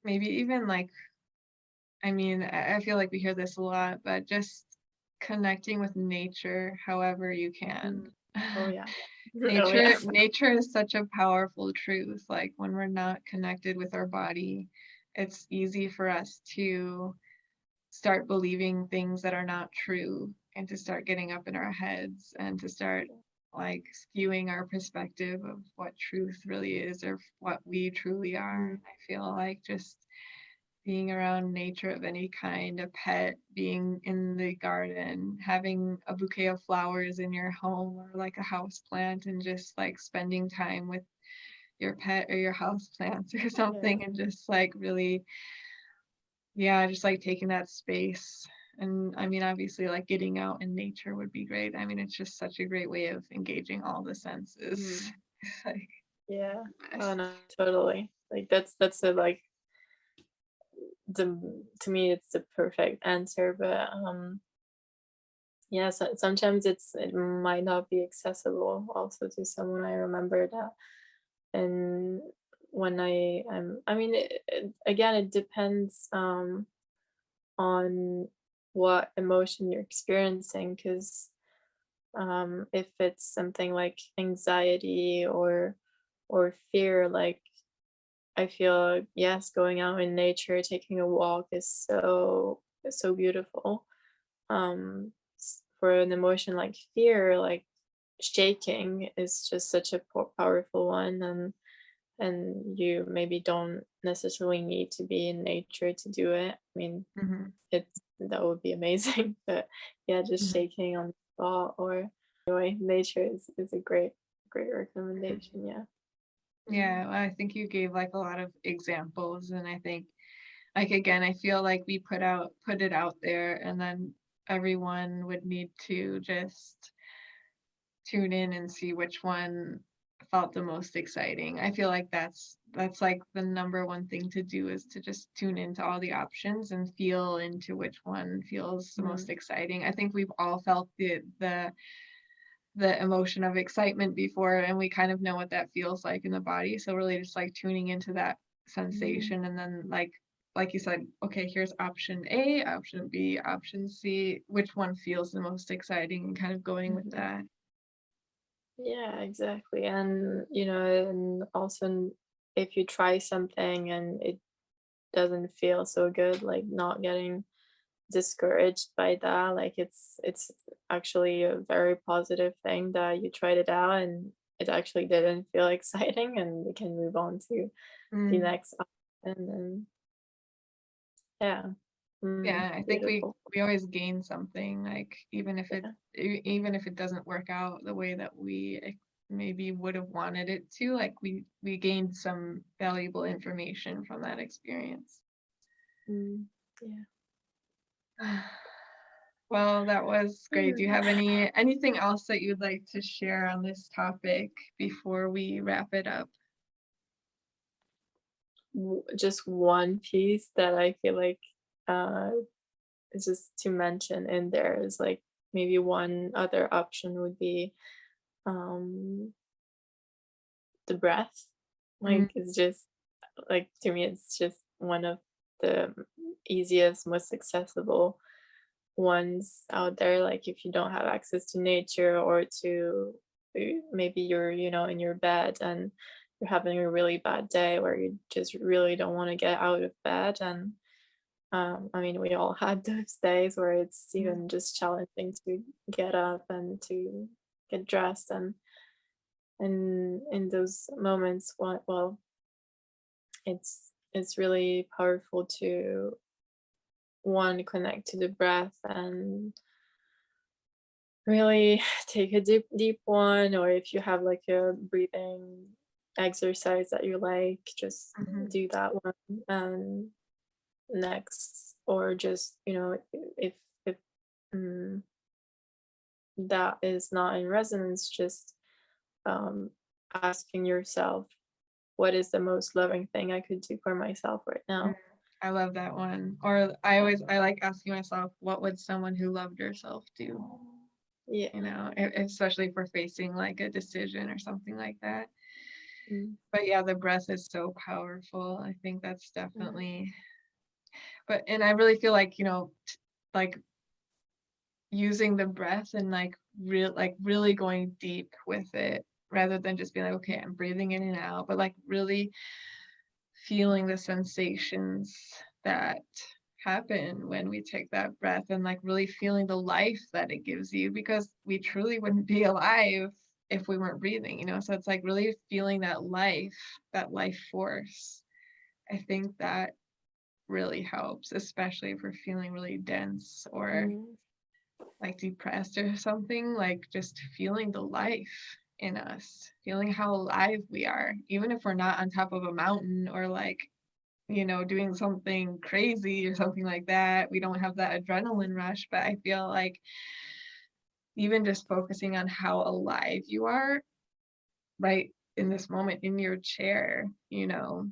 Maybe even like, I mean, I feel like we hear this a lot, but just connecting with nature however you can. mm, oh yeah. Oh yeah. Nature is such a powerful truth. Like when we're not connected with our body, it's easy for us to start believing things that are not true and to start getting up in our heads and to start like skewing our perspective of what truth really is or what we truly are. Mm, I feel like just being around nature of any kind, a pet, being in the garden, having a bouquet of flowers in your home or like a house plant, and just like spending time with your pet or your house plants or yeah. something, and just like really, yeah, just like taking that space. And I mean, obviously, like getting out in nature would be great. I mean, it's just such a great way of engaging all the senses. Mm, Like, yeah. Oh best. no, totally. Like that's a like the to me it's the perfect answer. But yeah, so sometimes it might not be accessible also to someone. I remember that. And when I mean, again, it depends on what emotion you're experiencing. Because if it's something like anxiety or fear, like I feel, yes, going out in nature, taking a walk is so beautiful. for an emotion like fear, like shaking is just such a powerful one, and you maybe don't necessarily need to be in nature to do it. I mean, Mm-hmm. it's that would be amazing, but yeah, just Mm-hmm. shaking on the spot or anyway, nature is a great recommendation. Yeah. Mm. Yeah, well, I think you gave like a lot of examples, and I think like again, I feel like we put it out there, and then everyone would need to just tune in and see which one felt the most exciting. I feel like that's like the number one thing to do, is to just tune into all the options and feel into which one feels the most Mm. exciting. I think we've all felt the emotion of excitement before, and we kind of know what that feels like in the body. So really just like tuning into that Mm. sensation, and then like you said, okay, here's option A, option B, option C, which one feels the most exciting, and kind of going with Mhm. that. Yeah, exactly. And and also if you try something and it doesn't feel so good, like not getting discouraged by that. Like it's actually a very positive thing that you tried it out and it actually didn't feel exciting, and we can move on to the Mm. next option. And yeah. Yeah, I think Beautiful. we always gain something, like Yeah. even if it doesn't work out the way that we maybe would have wanted it to, like we gained some valuable information from that experience. Mm, yeah. Well, that was great. Do you Hmm. have anything else that you'd like to share on this topic before we wrap it up? Just one piece that I feel like uh is just to mention in there is like maybe one other option would be um the breath. Mm, Like it's just like to me it's just one of the easiest, most accessible ones out there. Like if you don't have access to nature or to maybe you're in your bed and you're having a really bad day where you just really don't want to get out of bed. And I mean, we all had those days where it's mm, even just challenging to get up and to get dressed. And in those moments, well, it's really powerful to one connect to the breath and really take a deep one, or if you have like a breathing exercise that you like, just mhm, do that one. And next, or just if mm, that is not in resonance, just um asking yourself, what is the most loving thing I could do for myself right mm. now? I love that one. Or I like asking myself, what would someone who loved herself do? Yeah. Especially if we're facing like a decision or something like that. Mm, But yeah, the breath is so powerful. I think that's mm, definitely, and I really feel like, like using the breath and like really going deep with it, rather than just being like, okay, I'm breathing in and out, but like really feeling the sensations that happen when we take that breath, and like really feeling the life that it gives you, because we truly wouldn't be alive if we weren't breathing. So it's like really feeling that life force. I think that really helps, especially if we're feeling really dense or mm, like depressed or something, like just feeling the life in us, feeling how alive we are, even if we're not on top of a mountain or like, doing something crazy or something like that. We don't have that adrenaline rush, but I feel like even just focusing on how alive you are right in this moment in your chair, and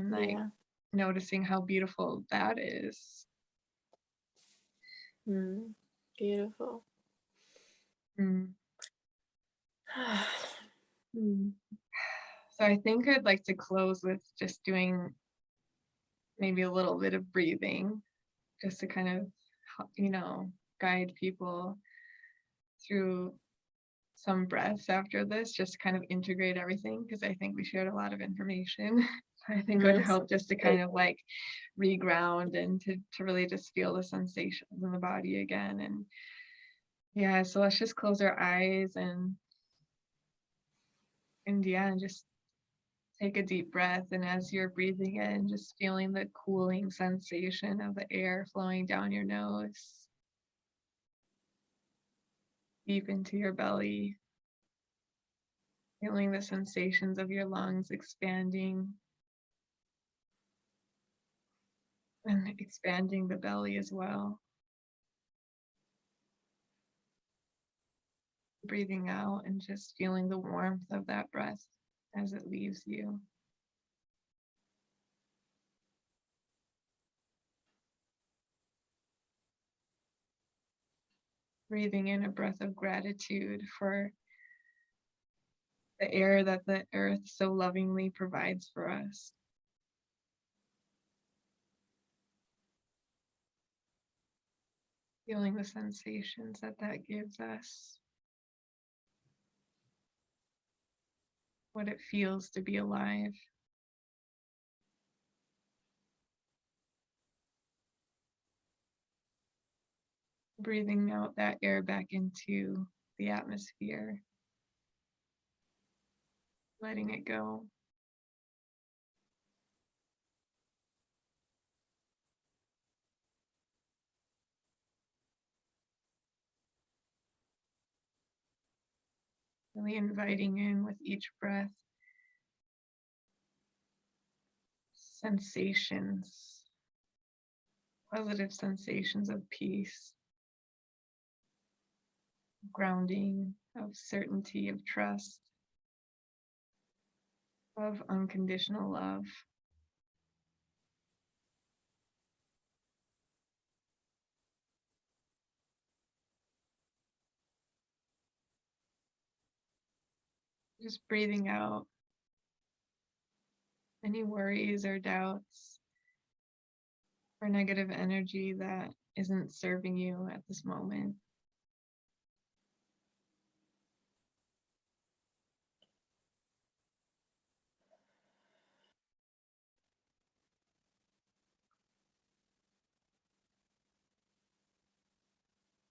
like yeah. noticing how beautiful that is. Mm, beautiful. Mm. Mm, So I think I'd like to close with just doing maybe a little bit of breathing, just to kind of, guide people through some breaths after this, just to kind of integrate everything, because I think we shared a lot of information. I think it would help just to kind of like reground and to really just feel the sensations in the body again. And yeah, so let's just close our eyes and yeah, and just take a deep breath. And as you're breathing in, just feeling the cooling sensation of the air flowing down your nose, deep into your belly, feeling the sensations of your lungs expanding and expanding the belly as well. Breathing out and just feeling the warmth of that breath as it leaves you. Breathing in a breath of gratitude for the air that the earth so lovingly provides for us. Feeling the sensations that that gives us. What it feels to be alive. Breathing out that air back into the atmosphere. Letting it go. Really inviting in with each breath sensations, positive sensations of peace, grounding, of certainty, of trust, of unconditional love. Just breathing out any worries or doubts or negative energy that isn't serving you at this moment.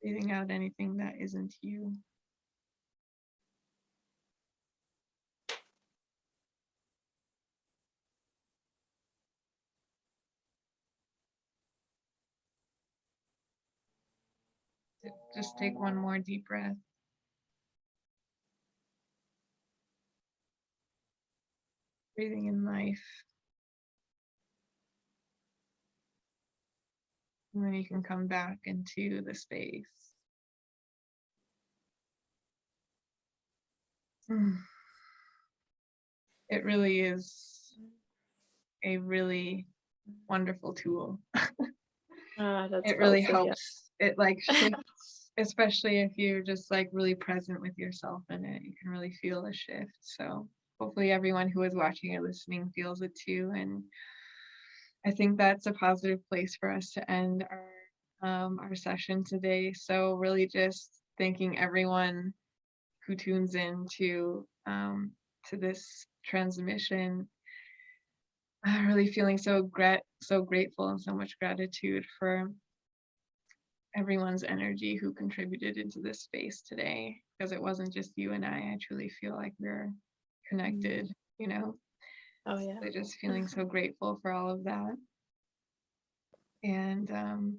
Breathing out anything that isn't you. Just take one more deep breath. Breathing in life. And then you can come back into the space. It really is a really wonderful tool. It really helps. It like shifts, especially if you're just like really present with yourself in it. You can really feel a shift. So hopefully everyone who is watching or listening feels it too. And I think that's a positive place for us to end our session today. So really just thanking everyone who tunes in to this transmission. Really feeling so grateful and so much gratitude for everyone's energy who contributed into this space today, because it wasn't just you and I truly feel like we're connected, you know. Oh yeah. So just feeling so grateful for all of that. And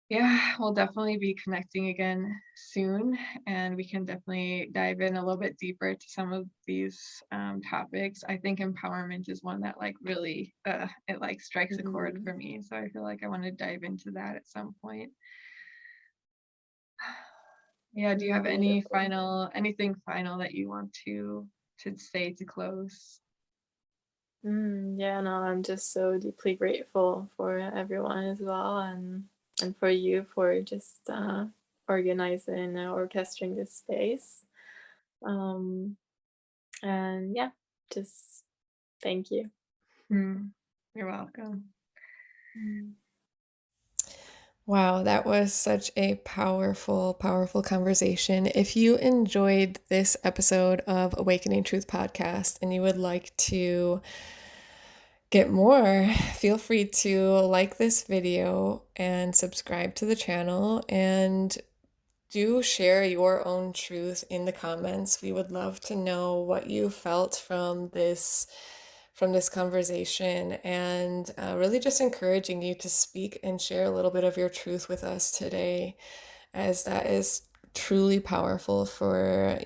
yeah, we'll definitely be connecting again soon, and we can definitely dive in a little bit deeper to some of these topics. I think empowerment is one that like really it like strikes a chord for me, so I feel like I want to dive into that at some point. Yeah, do you have anything final that you want to say to close? Yeah, no, I'm just so deeply grateful for everyone as well, and for you for just organizing and orchestrating this space. And yeah, just thank you. You're welcome. Wow, that was such a powerful, powerful conversation. If you enjoyed this episode of Awakening Truth podcast and you would like to get more, feel free to like this video and subscribe to the channel, and do share your own truth in the comments. We would love to know what you felt from this conversation, and really just encouraging you to speak and share a little bit of your truth with us today, as that is truly powerful for,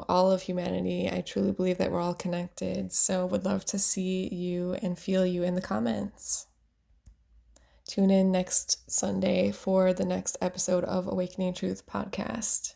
all of humanity. I truly believe that we're all connected. So would love to see you and feel you in the comments. Tune in next Sunday for the next episode of Awakening Truth podcast.